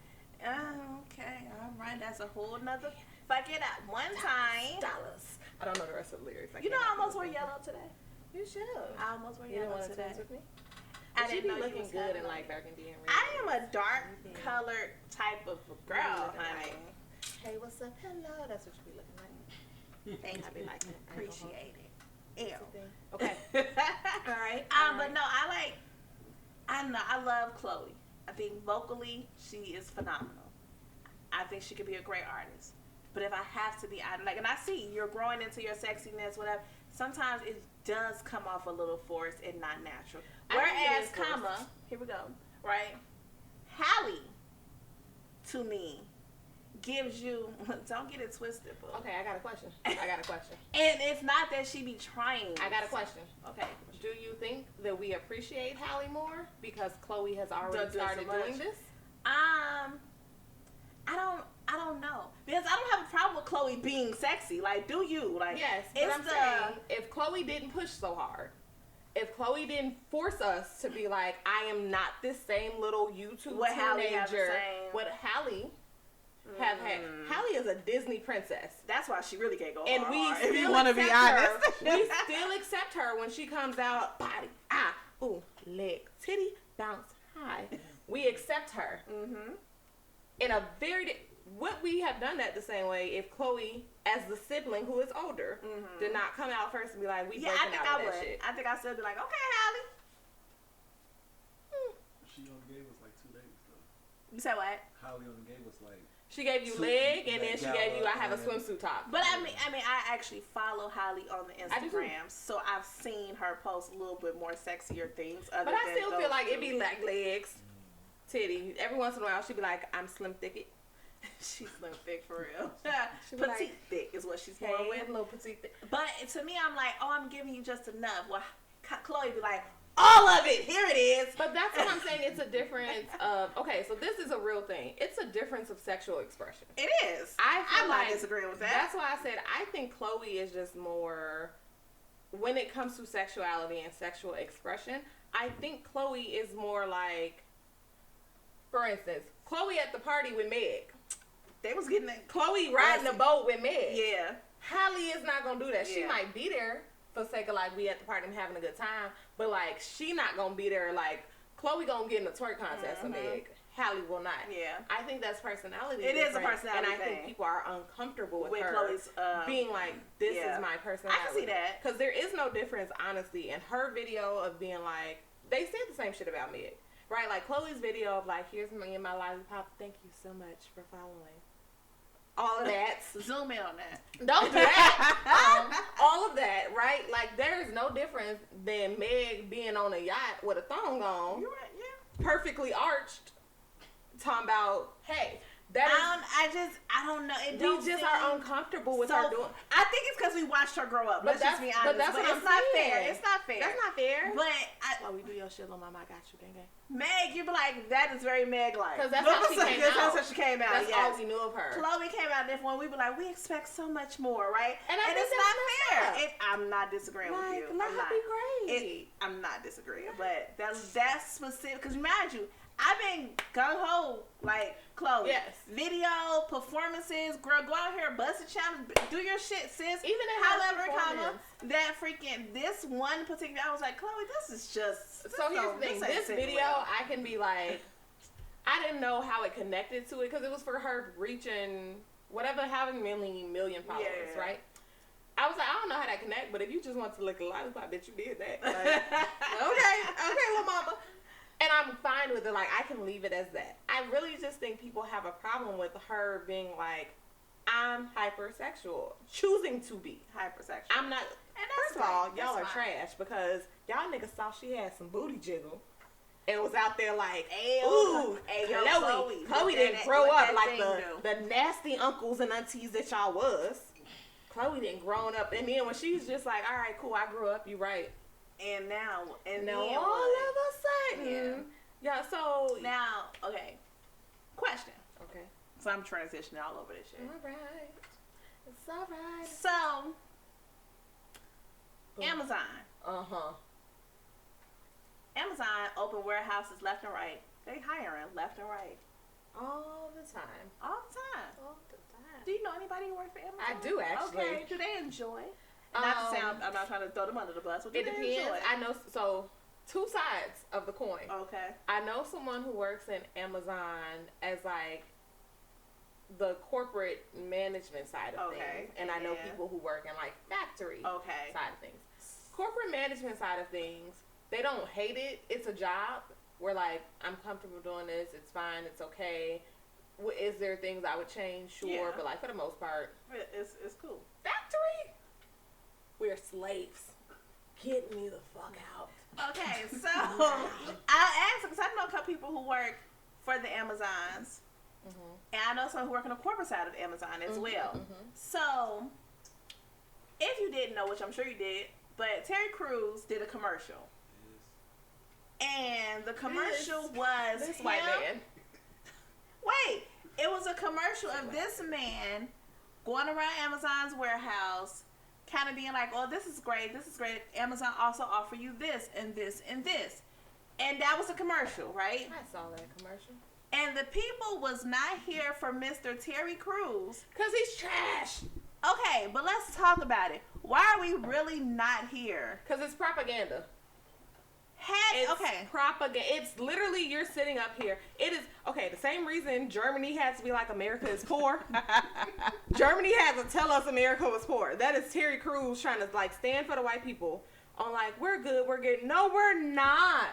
Speaker 2: Okay. All right. That's a whole nother. If I get out one time.
Speaker 1: Dollars. I don't know the rest of the lyrics.
Speaker 2: You know, I almost wore yellow today.
Speaker 1: You should.
Speaker 2: I almost wore yellow today.
Speaker 1: With me?
Speaker 2: I didn't know
Speaker 1: looking good in like burgundy and red.
Speaker 2: I am a dark colored type of girl, honey.
Speaker 1: Hey, what's up? Hello. That's what you be looking like.
Speaker 2: Thanks.
Speaker 1: I be like,
Speaker 2: appreciate it. Ew.
Speaker 1: Okay. All right.
Speaker 2: But no, I love Chloe. I think vocally she is phenomenal. I think she could be a great artist. But if I have to be honest, and I see you're growing into your sexiness, whatever, sometimes it does come off a little forced and not natural. Whereas, here we go, right? Halle, to me, gives you, don't get it twisted, boo.
Speaker 1: Okay, I got a question.
Speaker 2: And it's not that she be trying.
Speaker 1: I got a question.
Speaker 2: Okay.
Speaker 1: Do you think that we appreciate Halle more because Chloe has already started doing this?
Speaker 2: I don't know. Because I don't have a problem with Chloe being sexy. Like, do you? Like,
Speaker 1: yes, but I'm saying, if Chloe didn't push so hard, if Chloe didn't force us to be like, I am not this same little YouTube teenager. What Halle have had. Halle is a Disney princess.
Speaker 2: That's why she really can't go
Speaker 1: and
Speaker 2: hard.
Speaker 1: We still want to be honest. We still accept her when she comes out. Body, leg, titty, bounce high. We accept her. In a very what we have done that the same way if Chloe, as the sibling who is older, did not come out first and be like, we breaking out of that shit.
Speaker 2: I think I still be like, okay, Halle.
Speaker 3: She only gave us like 2 days though.
Speaker 2: You said what?
Speaker 3: Halle only gave us like.
Speaker 1: She gave you leg, and then she gave you, I have a swimsuit top.
Speaker 2: But I mean, I actually follow Halle on the Instagram, so I've seen her post a little bit more sexier things. But
Speaker 1: I still feel like it be like legs, titty. Every once in a while, she be like, I'm slim thicket.
Speaker 2: She's slim thick for real.
Speaker 1: Petite
Speaker 2: like, thick is what she's going with.
Speaker 1: Little petite thick.
Speaker 2: But to me, I'm like, I'm giving you just enough. Well, Chloe be like, all of it, here it is.
Speaker 1: But that's what I'm saying. It's a difference of, okay, so this is a real thing. It's a difference of sexual expression.
Speaker 2: It is.
Speaker 1: I'm
Speaker 2: not disagreeing with that.
Speaker 1: That's why I said I think Chloe is just more, when it comes to sexuality and sexual expression, I think Chloe is more like, for instance, Chloe at the party with Meg.
Speaker 2: They was getting that.
Speaker 1: Chloe riding the boat with Meg.
Speaker 2: Yeah.
Speaker 1: Halle is not going to do that. Yeah. She might be there for sake of like we at the party and having a good time, but like she not gonna be there. Like Chloe gonna get in the twerk contest with Meg. Halle will not.
Speaker 2: Yeah,
Speaker 1: I think that's personality.
Speaker 2: It is a personality,
Speaker 1: and I think people are uncomfortable with her
Speaker 2: Chloe's
Speaker 1: being like, "This is my personality."
Speaker 2: I can see that
Speaker 1: because there is no difference, honestly, in her video of being like they said the same shit about Meg, right? Like Chloe's video of like, "Here's me and my lollipop. Thank you so much for following." All of that.
Speaker 2: Zoom in on that.
Speaker 1: Don't do that. All of that, right? Like, there's no difference than Meg being on a yacht with a thong on.
Speaker 2: You're right, yeah.
Speaker 1: Perfectly arched. Talking about, hey,
Speaker 2: I don't know.
Speaker 1: We just are uncomfortable with her doing.
Speaker 2: I think it's because we watched her grow up. Let's just be honest. But it's not fair. It's not fair.
Speaker 1: That's not fair.
Speaker 2: But
Speaker 1: we do your shit, little mama. I got you, gang.
Speaker 2: Meg, you be like, that is very Meg-like.
Speaker 1: Because that's how she came out.
Speaker 2: That's how she came out.
Speaker 1: That's all we knew of her.
Speaker 2: Chloe came out different. We be like, we expect so much more, right?
Speaker 1: And
Speaker 2: it's not fair. I'm not disagreeing with you.
Speaker 1: Let her be great.
Speaker 2: I'm not disagreeing, but that's specific. Because imagine. I've been gung-ho like Chloe.
Speaker 1: Yes.
Speaker 2: Video, performances, girl, go out here, bust a challenge, do your shit, sis.
Speaker 1: Even in
Speaker 2: however, that freaking, this one particular, I was like, Chloe, this is just.
Speaker 1: So here's the thing, this video, I can be like, I didn't know how it connected to it, because it was for her reaching, however many million followers, right? I was like, I don't know how that connect, but if you just want to lick a lollipop, I bet you did that. Like, okay, little mama. And I'm fine with it. Like, I can leave it as that. I really just think people have a problem with her being like, I'm hypersexual. Choosing to be hypersexual. I'm not. And first of all, y'all are trash because y'all niggas saw she had some booty jiggle and was out there like, ooh, Chloe didn't grow up like the nasty uncles and aunties that y'all was. Chloe didn't grow up. And then when she's just like, all right, cool, I grew up, you right. And now all of a sudden, so now, okay, question. Okay. So I'm transitioning all over this shit. All right. It's all right.
Speaker 2: So, Amazon. Amazon open warehouses left and right. They hiring left and right.
Speaker 1: All the time. Do you know anybody who works for Amazon? I do, actually.
Speaker 2: Okay. Do they enjoy? Not to sound, I'm not trying to throw them under the bus. It depends. I know, so two sides of the coin. Okay. I know someone who works in Amazon as like the corporate management side of things. And I know people who work in like factory side of things. Corporate management side of things, they don't hate it. It's a job. We're like, I'm comfortable doing this. It's fine. It's okay. Is there things I would change? Sure. But like for the most part, it's cool. Factory? We're slaves. Get me the fuck out. Okay, so I asked because I know a couple people who work for the Amazons, and I know some who work on the corporate side of Amazon as well. So, if you didn't know, which I'm sure you did, but Terry Crews did a commercial, and the commercial was this white man. Wait, it was a commercial of this man going around Amazon's warehouse. Kind of being like, oh, this is great. Amazon also offer you this and this and this. And that was a commercial, right? I saw that commercial. And the people was not here for Mr. Terry Crews. Because he's trash. Okay, but let's talk about it. Why are we really not here? Because it's propaganda. Propaganda. It's literally you're sitting up here. It is the same reason Germany has to be like America is poor. Germany has to tell us America was poor. That is Terry Crews trying to like stand for the white people on like we're good. No, we're not.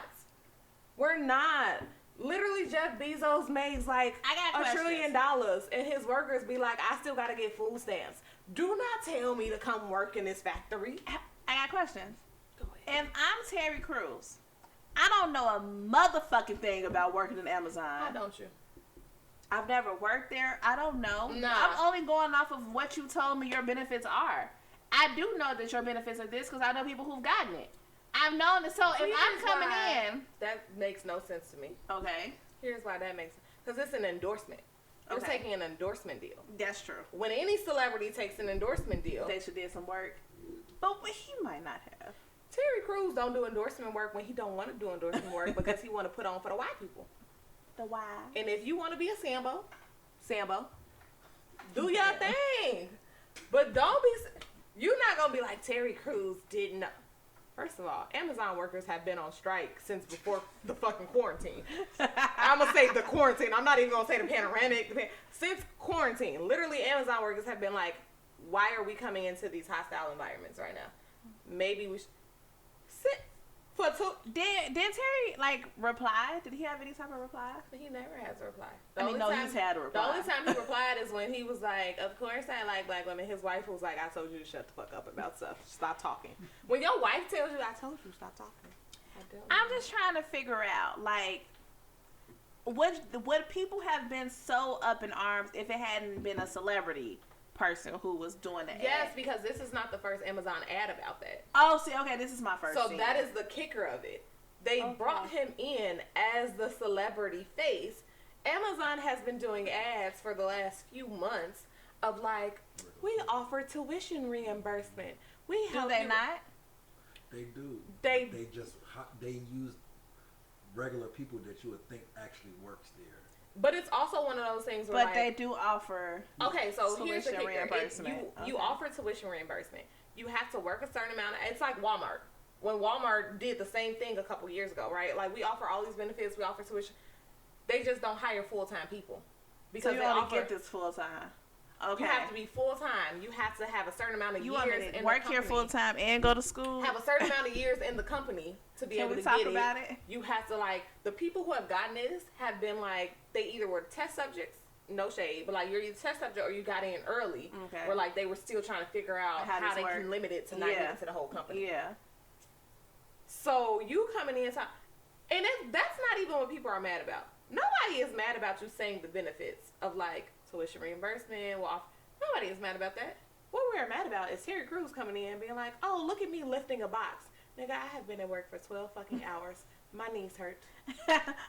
Speaker 2: We're not. Literally, Jeff Bezos makes like $1 trillion, and his workers be like, I still gotta get food stamps. Do not tell me to come work in this factory. I got questions. Go ahead. If I'm Terry Crews, I don't know a motherfucking thing about working in Amazon. Why don't you? I've never worked there. I don't know. No. I'm only going off of what you told me your benefits are. I do know that your benefits are this because I know people who've gotten it. I've known it. So if I'm coming in. That makes no sense to me. Okay. Here's why that makes sense. Because it's an endorsement. You're taking an endorsement deal. That's true. When any celebrity takes an endorsement deal. They should did some work. But he might not have. Terry Crews don't do endorsement work when he don't want to do endorsement work because he want to put on for the white people. The why? And if you want to be a Sambo, do your thing. But don't be. You're not gonna be like Terry Crews didn't know. First of all, Amazon workers have been on strike since before the fucking quarantine. I'm gonna say the quarantine. I'm not even gonna say the panoramic. Since quarantine, literally, Amazon workers have been like, "Why are we coming into these hostile environments right now? Maybe we should sit for two." Did Terry like reply? Did he have any type of reply? He never has a reply. He's had a reply. The only time he replied is when he was like, "Of course I like black women." His wife was like, "I told you to shut the fuck up about stuff. Stop talking." When your wife tells you, "I told you stop talking," I'm just trying to figure out, like, would people have been so up in arms if it hadn't been a celebrity person who was doing the
Speaker 1: Yes,
Speaker 2: ad?
Speaker 1: because this is not the first Amazon ad about that.
Speaker 2: Oh, see, okay, this is my first.
Speaker 1: So that is the kicker of it. They brought him in as the celebrity face. Amazon has been doing ads for the last few months of like, we offer tuition reimbursement.
Speaker 2: Do they not?
Speaker 3: They do.
Speaker 1: They
Speaker 3: use regular people that you would think actually works there.
Speaker 1: But it's also one of those things where
Speaker 2: But they do offer
Speaker 1: here's the kicker.
Speaker 2: reimbursement.
Speaker 1: You offer tuition reimbursement. You have to work a certain amount. It's like Walmart. When Walmart did the same thing a couple years ago, right? Like, we offer all these benefits. We offer tuition. They just don't hire full-time people.
Speaker 2: Because you only get this full-time. Okay.
Speaker 1: You have to be full-time. You have to have a certain amount of years in the company.
Speaker 2: Work here full-time and go to school.
Speaker 1: Have a certain amount of years in the company to be able to get it. Can we talk about it? You have to, like, the people who have gotten this have been, like, they either were test subjects, no shade, but, like, you're either test subject or you got in early. Okay. Where, like, they were still trying to figure out how they can limit it to not get into the whole company.
Speaker 2: Yeah.
Speaker 1: So you coming in, and that's not even what people are mad about. Nobody is mad about you saying the benefits of, like, tuition reimbursement. Nobody is mad about that. What we're mad about is Terry Crews coming in being like, oh, look at me lifting a box. Nigga, I have been at work for 12 fucking hours. My knees hurt.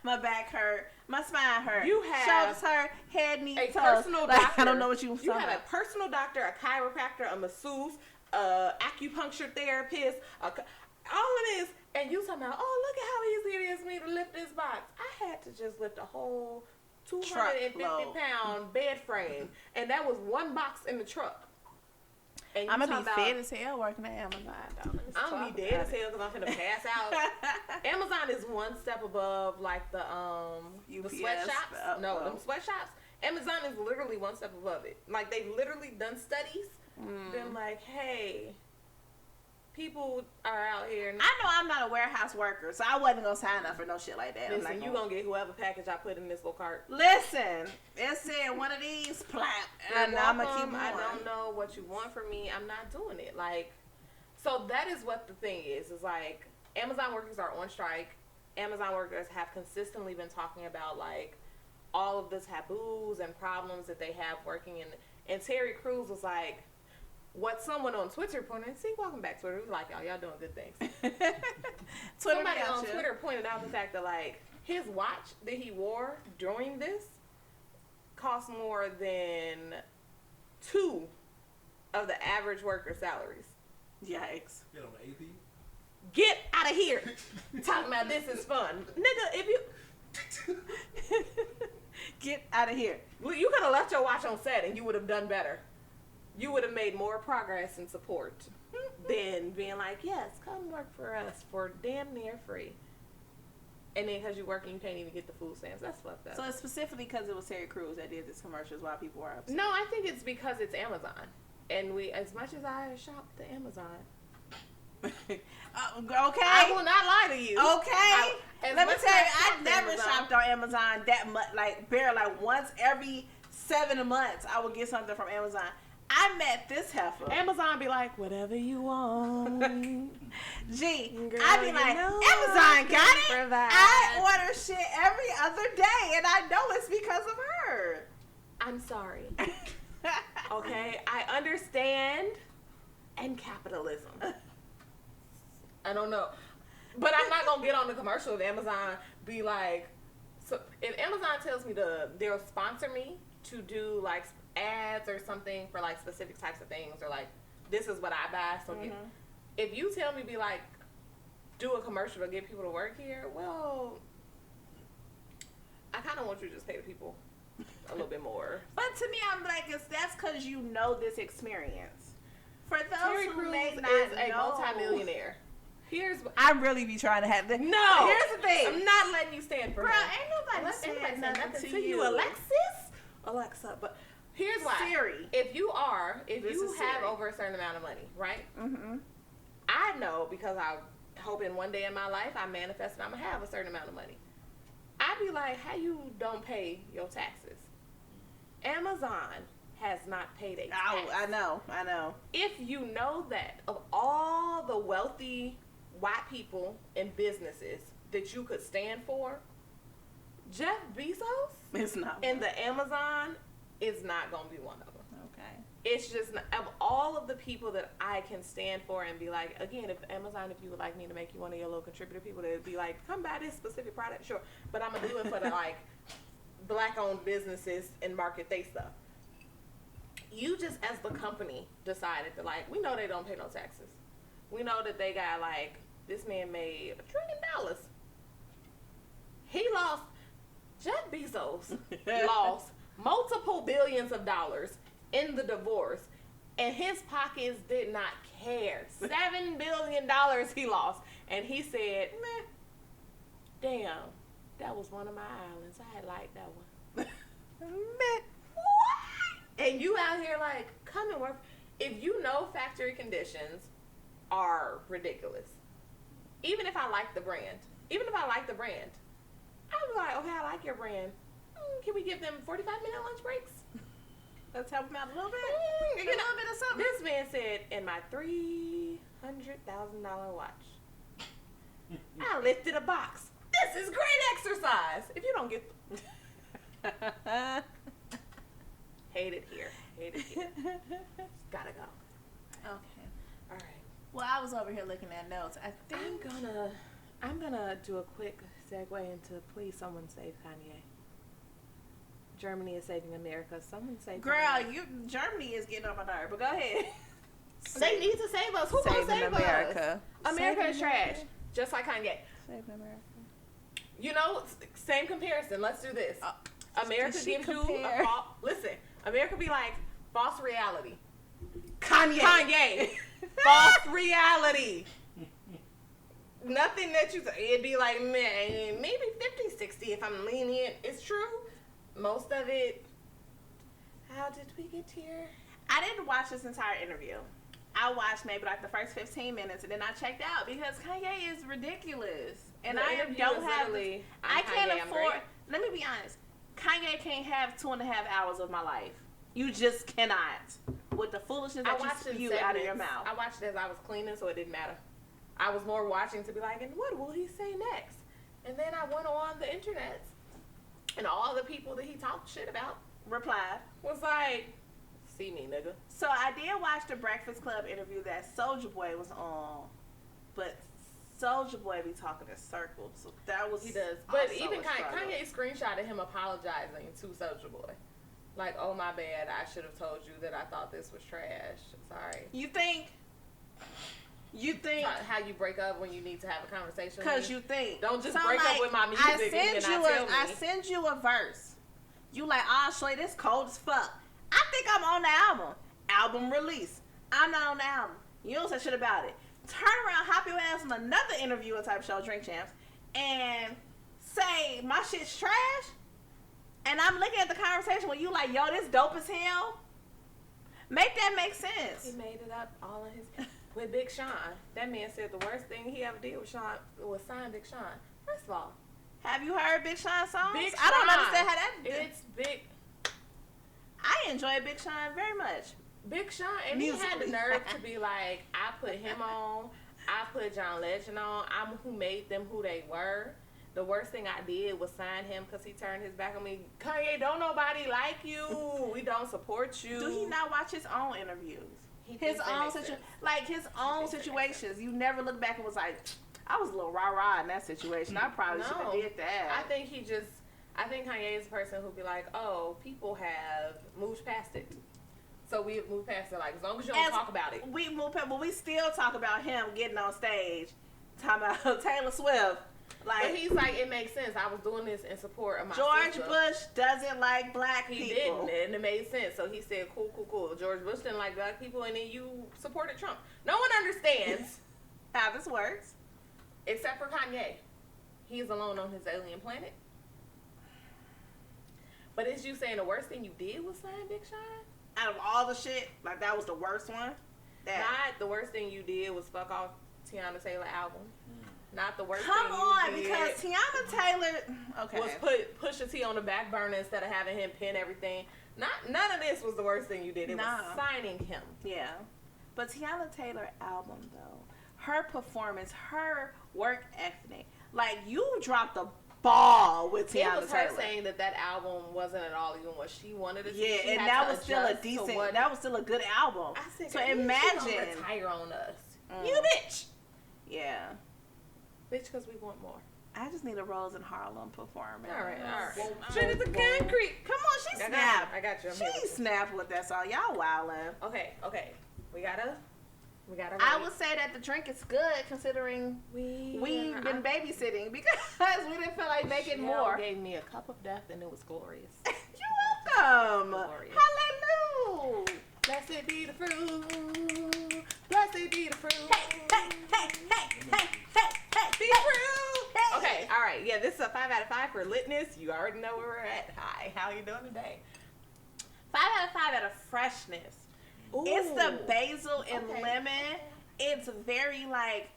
Speaker 2: My back hurt. My spine hurt.
Speaker 1: You have
Speaker 2: shoulders hurt. Head, knees, toes.
Speaker 1: Personal doctor.
Speaker 2: I don't know what you
Speaker 1: have a personal doctor, a chiropractor, a masseuse, acupuncture therapist, all of this, and you talking about, oh, look at how easy it is for me to lift this box. I had to just lift a whole 250-pound bed frame, and that was one box in the truck. And
Speaker 2: I'm gonna be fed as hell working at Amazon.
Speaker 1: I'm gonna be dead as hell because I'm gonna pass out. Amazon is one step above, like, the sweatshops. Them sweatshops. Amazon is literally one step above it. Like, they've literally done studies. Been like, hey, people are out here.
Speaker 2: I know I'm not a warehouse worker, so I wasn't gonna sign up for no shit like that.
Speaker 1: Listen, you gonna get whoever package I put in this little cart.
Speaker 2: Listen, it said one of these, plap, and I'm gonna keep moving.
Speaker 1: I don't know what you want from me. I'm not doing it. Like, so that is what the thing is. Is like, Amazon workers are on strike. Amazon workers have consistently been talking about, like, all of the taboos and problems that they have working in. And Terry Crews was like, what someone on Twitter pointed, welcome back Twitter, we like y'all doing good things. Somebody on Twitter pointed out the fact that, like, his watch that he wore during this cost more than 2 of the average worker's salaries.
Speaker 2: Yikes.
Speaker 3: Get on the AP?
Speaker 1: Get out of here. Talking about this is fun. Nigga, if you...
Speaker 2: Get out of here.
Speaker 1: Well, you could have left your watch on set and you would have done better. You would have made more progress and support than being like, yes, come work for us for damn near free. And then because you're working, you can't even get the food stamps. That's fucked up.
Speaker 2: So it's specifically because it was Terry Crews that did this commercials while people were upset?
Speaker 1: No, I think it's because it's Amazon. And as much as I shop the Amazon.
Speaker 2: Okay.
Speaker 1: I will not lie to you.
Speaker 2: Okay. Let me tell you, I never shopped on Amazon that much. Like, barely, like, once every 7 months, I would get something from Amazon. I met this heifer.
Speaker 1: Amazon be like, whatever you want.
Speaker 2: Gee,
Speaker 1: girl,
Speaker 2: I be like, Amazon got it. Provide. I order shit every other day, and I know it's because of her.
Speaker 1: I'm sorry. Okay, I understand. And capitalism. I don't know. But I'm not going to get on the commercial of Amazon, be like, so if Amazon tells me they'll sponsor me to do, like, ads or something for, like, specific types of things, or, like, this is what I buy, so if you tell me, be like, do a commercial to get people to work here, well, I kind of want you to just pay the people a little bit more.
Speaker 2: But to me, I'm like, that's because you know this experience. For those
Speaker 1: Terry
Speaker 2: who
Speaker 1: Crews
Speaker 2: may not
Speaker 1: is a
Speaker 2: know,
Speaker 1: multi-millionaire.
Speaker 2: I really be trying to have that.
Speaker 1: No,
Speaker 2: here's the thing.
Speaker 1: I'm not letting you stand for
Speaker 2: Bro,
Speaker 1: him.
Speaker 2: ain't nobody saying nothing to you.
Speaker 1: Alexa, but here's why.
Speaker 2: Siri.
Speaker 1: If you have over a certain amount of money, right? Mm-hmm. I know, because I hope in one day in my life I manifest and I'm going to have a certain amount of money. I'd be like, how you don't pay your taxes? Amazon has not paid a tax.
Speaker 2: I know.
Speaker 1: If you know that of all the wealthy white people and businesses that you could stand for, Jeff Bezos
Speaker 2: is not
Speaker 1: in the Amazon is not going to be one of them.
Speaker 2: Okay.
Speaker 1: It's just, of all of the people that I can stand for and be like, again, if Amazon, if you would like me to make you one of your little contributor people, that would be like, come buy this specific product, sure. But I'm going to do it for the, like, black-owned businesses and market they stuff. You just, as the company, decided to, like, we know they don't pay no taxes. We know that they got, like, this man made $1 trillion. He lost, Jeff Bezos lost multiple billions of dollars in the divorce, and his pockets did not care. $7 billion he lost, and he said, meh, damn, that was one of my islands. I liked that one. Meh. What? And you out here like, come and work. If you know factory conditions are ridiculous, even if I like the brand, I'd be like, okay, I like your brand. Can we give them 45-minute lunch breaks?
Speaker 2: Let's help them out a little bit.
Speaker 1: Get a little bit of something. This man said, in my $300,000 watch, I lifted a box. This is great exercise. If you don't get hate it here. Gotta go.
Speaker 2: Okay.
Speaker 1: All right.
Speaker 2: Well, I was over here looking at notes. I think
Speaker 1: I'm gonna do a quick segue into please someone save Kanye. Germany is saving America. Someone save
Speaker 2: Kanye. Germany is getting on my nerve, but go ahead.
Speaker 1: They need to save us. Who gonna save
Speaker 2: America?
Speaker 1: Us? America is trash. Just like Kanye.
Speaker 2: Saving America.
Speaker 1: You know, same comparison. Let's do this. America gives you a false... Listen, America be like, false reality. Kanye. False reality. Nothing that you say. It'd be like, man, maybe 50, 60 if I'm lenient. It's true. Most of it. How did we get here?
Speaker 2: I didn't watch this entire interview. I watched maybe like the first 15 minutes and then I checked out because Kanye is ridiculous. And I don't have... I can't afford... Let me be honest. Kanye can't have 2.5 hours of my life. You just cannot. With the foolishness that you spew out of your mouth.
Speaker 1: I watched it as I was cleaning, so it didn't matter. I was more watching to be like, and what will he say next? And then I went on the internet, and all the people that he talked shit about
Speaker 2: replied.
Speaker 1: Was like, see me, nigga.
Speaker 2: So I did watch the Breakfast Club interview that Soulja Boy was on, but Soulja Boy be talking in circles, so that was...
Speaker 1: He does. But even Kanye screenshotted him apologizing to Soulja Boy. Like, oh, my bad. I should have told you that I thought this was trash. Sorry.
Speaker 2: You think
Speaker 1: how you break up when you need to have a conversation?
Speaker 2: Because you think.
Speaker 1: Don't just break up with my music
Speaker 2: I send you a verse. You like, shorty, this cold as fuck. I think I'm on the album. Album release. I'm not on the album. You don't say shit about it. Turn around, hop your ass on another interview or type show, Drink Champs, and say my shit's trash. And I'm looking at the conversation when you like, yo, this dope as hell. Make that make sense.
Speaker 1: He made it up all in his... With Big Sean. That man said the worst thing he ever did with Sean was sign Big Sean. First of all.
Speaker 2: Have you heard Big Sean songs?
Speaker 1: Big Sean.
Speaker 2: I don't understand how that...
Speaker 1: It's big...
Speaker 2: I enjoy Big Sean very much.
Speaker 1: Big Sean, and he had the nerve to be like, I put him on, I put John Legend on, I'm who made them who they were. The worst thing I did was sign him because he turned his back on me. Kanye, don't nobody like you. We don't support you.
Speaker 2: Do he not watch his own interviews? His own situations. You never look back and was like, I was a little rah-rah in that situation. I probably should have did that.
Speaker 1: I think Kanye is a person who'd be like, oh, people have moved past it. So we moved past it. Like, as long as you don't talk about it.
Speaker 2: We moved past, but we still talk about him getting on stage, talking about Taylor Swift. Like,
Speaker 1: but he's like, it makes sense. I was doing this in support of my
Speaker 2: George
Speaker 1: sister.
Speaker 2: Bush doesn't like black people.
Speaker 1: He didn't, and it made sense. So he said, cool. George Bush didn't like black people, and then you supported Trump. No one understands
Speaker 2: how this works.
Speaker 1: Except for Kanye. He's alone on his alien planet. But is you saying the worst thing you did was sign Big Sean?
Speaker 2: Out of all the shit, like that was the worst one?
Speaker 1: Not the worst thing you did was fuck off Tiana Taylor album. Not the worst
Speaker 2: thing
Speaker 1: you did.
Speaker 2: Because Tiana Taylor
Speaker 1: was put Pusha T on the back burner instead of having him pin everything. None of this was the worst thing you did. It was signing him.
Speaker 2: Yeah. But Tiana Taylor album though, her performance, her work ethic, like you dropped a ball with Tiana
Speaker 1: It was her
Speaker 2: Taylor.
Speaker 1: saying that album wasn't at all even what she wanted it to be.
Speaker 2: Yeah, and that was still a decent, that was still a good album.
Speaker 1: I said,
Speaker 2: so imagine.
Speaker 1: She gonna retire on us. You bitch.
Speaker 2: Yeah.
Speaker 1: Bitch, because we want more.
Speaker 2: I just need a Rose in Harlem performance.
Speaker 1: All right. Straight as the concrete.
Speaker 2: Come on, she snapped.
Speaker 1: I got you.
Speaker 2: She snapped with that song. Y'all wildin'.
Speaker 1: Okay. We gotta.
Speaker 2: I would say that the drink is good considering we've been babysitting because we didn't feel like making more.
Speaker 1: Gave me a cup of death and it was glorious.
Speaker 2: You're welcome. Hallelujah.
Speaker 1: Blessed be the fruit. Blessed be the fruit.
Speaker 2: Hey.
Speaker 1: Be fruit. Hey. Okay, all right. Yeah, this is a 5 out of 5 for litness. You already know where we're at. Hi, how you doing today?
Speaker 2: 5 out of 5 out of freshness. Ooh. It's the basil and lemon. It's very like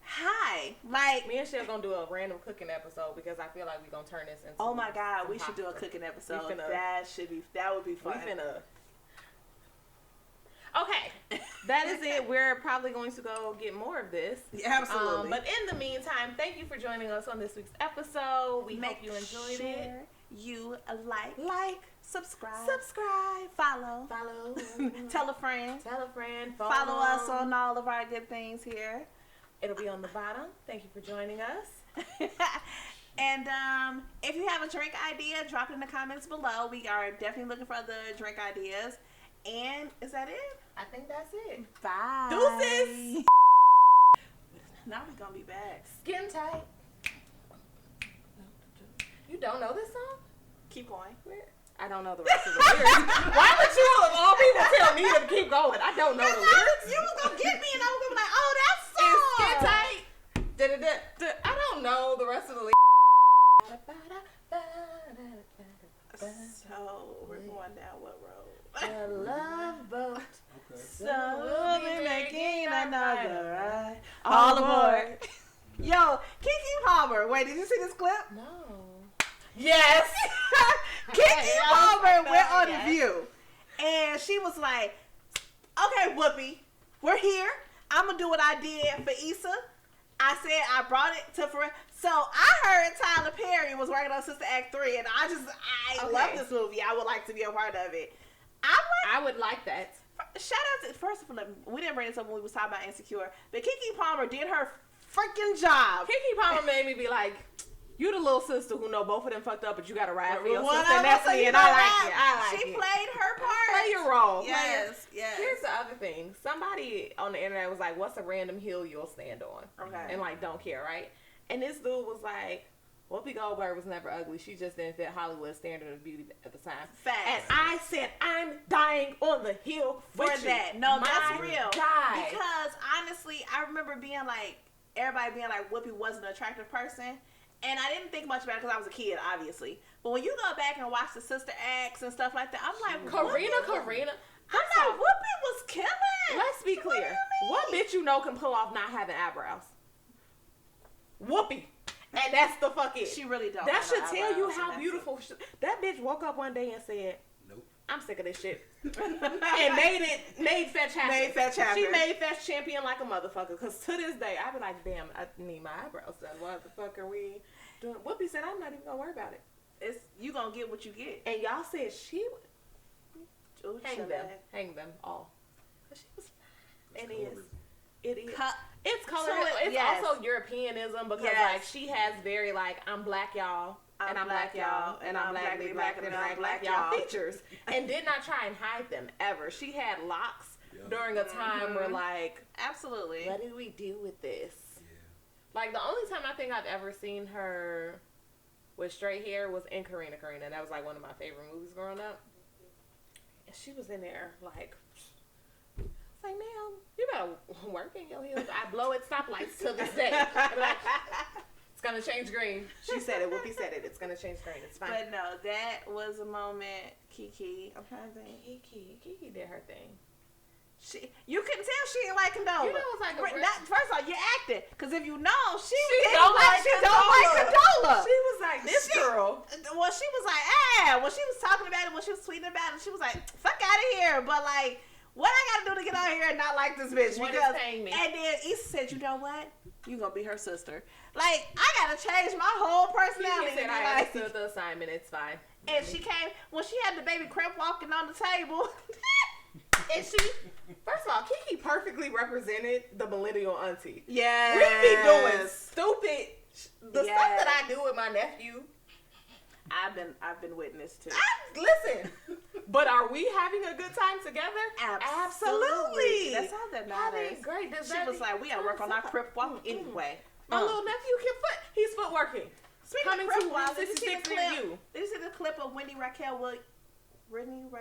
Speaker 2: high. Like
Speaker 1: me and Chelle gonna do a random cooking episode because I feel like we're gonna turn this into.
Speaker 2: Oh my God, we should do a cooking episode. That would be fun.
Speaker 1: Okay, that is it. We're probably going to go get more of this.
Speaker 2: Yeah, absolutely.
Speaker 1: But in the meantime, thank you for joining us on this week's episode. We hope you enjoyed it.
Speaker 2: You like, subscribe, follow, tell a friend, follow us on all of our good things here.
Speaker 1: It'll be on the bottom. Thank you for joining us.
Speaker 2: And if you have a drink idea, drop it in the comments below. We are definitely looking for other drink ideas. And is that it?
Speaker 1: I think that's it.
Speaker 2: Bye.
Speaker 1: Deuces.
Speaker 2: Now we're gonna be back.
Speaker 1: Skin tight. You don't know this song?
Speaker 2: Keep going.
Speaker 1: I don't know the rest of the lyrics. Why would you of all people tell me to keep going? I don't know the lyrics.
Speaker 2: You was gonna get me and I was gonna be like, oh, that song.
Speaker 1: Skin tight. I don't know the rest of the lyrics.
Speaker 2: So we're going down what road?
Speaker 1: A love boat.
Speaker 3: Okay.
Speaker 2: So we'll be making another ride. All aboard. Yo, Keke Palmer. Wait, did you see this clip?
Speaker 1: No.
Speaker 2: Yes. Keke Palmer went on The View. And she was like, okay, Whoopi, we're here. I'm going to do what I did for Issa. I said I brought it to for. So I heard Tyler Perry was working on Sister Act 3, and I love this movie. I would like to be a part of it.
Speaker 1: I would like that.
Speaker 2: Shout out to, first of all, we didn't bring this up when we was talking about Insecure, but Keke Palmer did her freaking job.
Speaker 1: Keke Palmer made me be like, you the little sister who know both of them fucked up, but you got to ride for your
Speaker 2: One
Speaker 1: sister. And that's me, and I like it.
Speaker 2: She played her part.
Speaker 1: Play your role.
Speaker 2: Yes.
Speaker 1: Here's the other thing. Somebody on the internet was like, what's a random hill you'll stand on?
Speaker 2: Okay.
Speaker 1: And like, don't care, right? And this dude was like, Whoopi Goldberg was never ugly. She just didn't fit Hollywood's standard of beauty at the time.
Speaker 2: Facts.
Speaker 1: And I said, I'm dying on the hill for that.
Speaker 2: No, that's real.
Speaker 1: Die.
Speaker 2: Because honestly, I remember being like, everybody being like, Whoopi wasn't an attractive person. And I didn't think much about it because I was a kid, obviously. But when you go back and watch the Sister Acts and stuff like that, I'm like,
Speaker 1: Karina.
Speaker 2: I'm like, Whoopi was killing.
Speaker 1: Let's be clear. What bitch you know can pull off not having eyebrows? Whoopi. And that's the fucking.
Speaker 2: She really don't.
Speaker 1: That should tell you how beautiful. That bitch woke up one day and said,
Speaker 3: "Nope,
Speaker 1: I'm sick of this shit," and made Fetch happen. She made Fetch champion like a motherfucker. Cause to this day, I be like, damn, I need my eyebrows done. What the fuck are we doing? Whoopi said, I'm not even gonna worry about it.
Speaker 2: It's you gonna get what you get.
Speaker 1: And y'all said she would hang them all. Cause she was fine. It is. It's color. It's also Europeanism because like she has very like I'm black y'all and I'm black y'all and I'm black and I'm black y'all features and did not try and hide them ever. She had locks during a time where like
Speaker 2: absolutely.
Speaker 1: What did we do with this?
Speaker 3: Yeah.
Speaker 1: Like the only time I think I've ever seen her with straight hair was in Karina. That was like one of my favorite movies growing up. And she was in there like. Like, ma'am, you better work in your heels. I blow at stoplights to this day. Like, it's going to change green. She said it. Whoopi said it. It's going to change green. It's fine.
Speaker 2: But no, that was a moment. Keke. I'm trying to think.
Speaker 1: Keke did her thing.
Speaker 2: You couldn't tell she didn't like Condola.
Speaker 1: You know, it's like
Speaker 2: first of all, you acted. Because if you know, she
Speaker 1: don't like
Speaker 2: Condola.
Speaker 1: She was like, this girl.
Speaker 2: Well, she was like, when she was talking about it, when she was tweeting about it, she was like, fuck out of here. But like, what I gotta do to get out here and not like this bitch?
Speaker 1: What
Speaker 2: because
Speaker 1: is paying me?
Speaker 2: And then Issa said, you know what? You gonna be her sister. Like, I gotta change my whole personality.
Speaker 1: He said, I understood the assignment. It's fine.
Speaker 2: And she came when she had the baby crib walking on the table.
Speaker 1: And she, first of all, Kiki perfectly represented the millennial auntie.
Speaker 2: Yeah,
Speaker 1: we be doing stupid stuff that I do with my nephew.
Speaker 2: I've been witness to.
Speaker 1: Listen, but are we having a good time together?
Speaker 2: Absolutely. That's all that matters.
Speaker 1: Great.
Speaker 2: She was like, we gotta work on our crip walk anyway.
Speaker 1: My little nephew he's footworking.
Speaker 2: Coming to
Speaker 1: Wild 66 near you.
Speaker 2: Did you see the clip of Wendy Raquel Williams?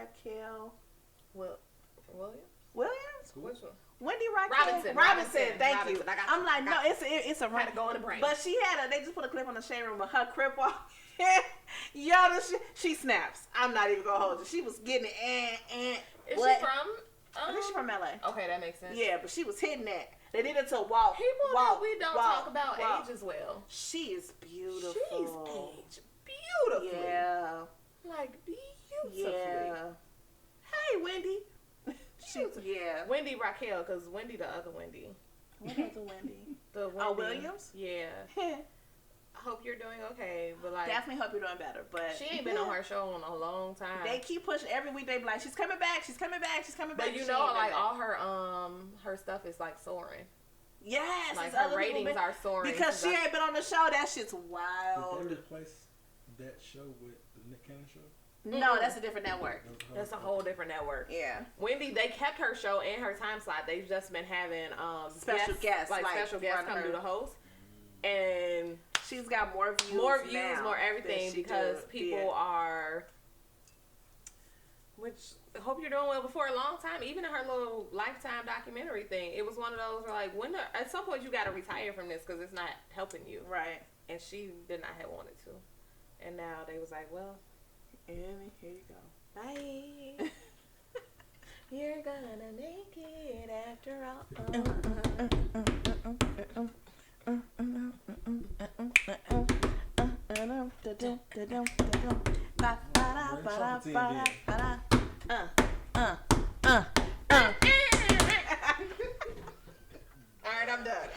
Speaker 1: Which one?
Speaker 2: Wendy Raquel Robinson. Thank you. I'm like, no, it's a
Speaker 1: had to go in the brain.
Speaker 2: But they just put a clip on the shade room of her crip walk. Yo, she snaps. I'm not even gonna hold you. She was getting it.
Speaker 1: Is she from?
Speaker 2: I think she's from LA.
Speaker 1: Okay, that makes sense.
Speaker 2: Yeah, but she was hitting that. They did it to walk.
Speaker 1: People that we don't talk about age as well.
Speaker 2: She is beautiful.
Speaker 1: She's aged beautifully.
Speaker 2: Yeah.
Speaker 1: Like beautifully.
Speaker 2: Yeah. Hey, Wendy.
Speaker 1: Wendy Raquel, because Wendy the other Wendy.
Speaker 2: What other Wendy?
Speaker 1: The Wendy.
Speaker 2: Williams?
Speaker 1: Yeah. I hope you're doing okay, but like
Speaker 2: definitely hope you're doing better. But
Speaker 1: she ain't been on her show in a long time.
Speaker 2: They keep pushing every week. They be like, she's coming back. She's coming back. She's coming back.
Speaker 1: But you know, like all her stuff is like soaring.
Speaker 2: Yes,
Speaker 1: like her ratings are soaring
Speaker 2: because she ain't been on the show. That shit's wild.
Speaker 3: Did they replace that show with the Nick Cannon show?
Speaker 2: No, that's a different network.
Speaker 1: That's a whole different network.
Speaker 2: Yeah.
Speaker 1: Wendy, they kept her show and her time slot. They've just been having
Speaker 2: special guests
Speaker 1: come do the host. And
Speaker 2: she's got more views,
Speaker 1: more everything because people are. Which I hope you're doing well. Before a long time, even in her little Lifetime documentary thing, it was one of those where like at some point you got to retire from this because it's not helping you.
Speaker 2: Right.
Speaker 1: And she did not have wanted to, and now they was like, well.
Speaker 2: And here you go.
Speaker 1: Bye. You're gonna make it after all. Alright, I'm done.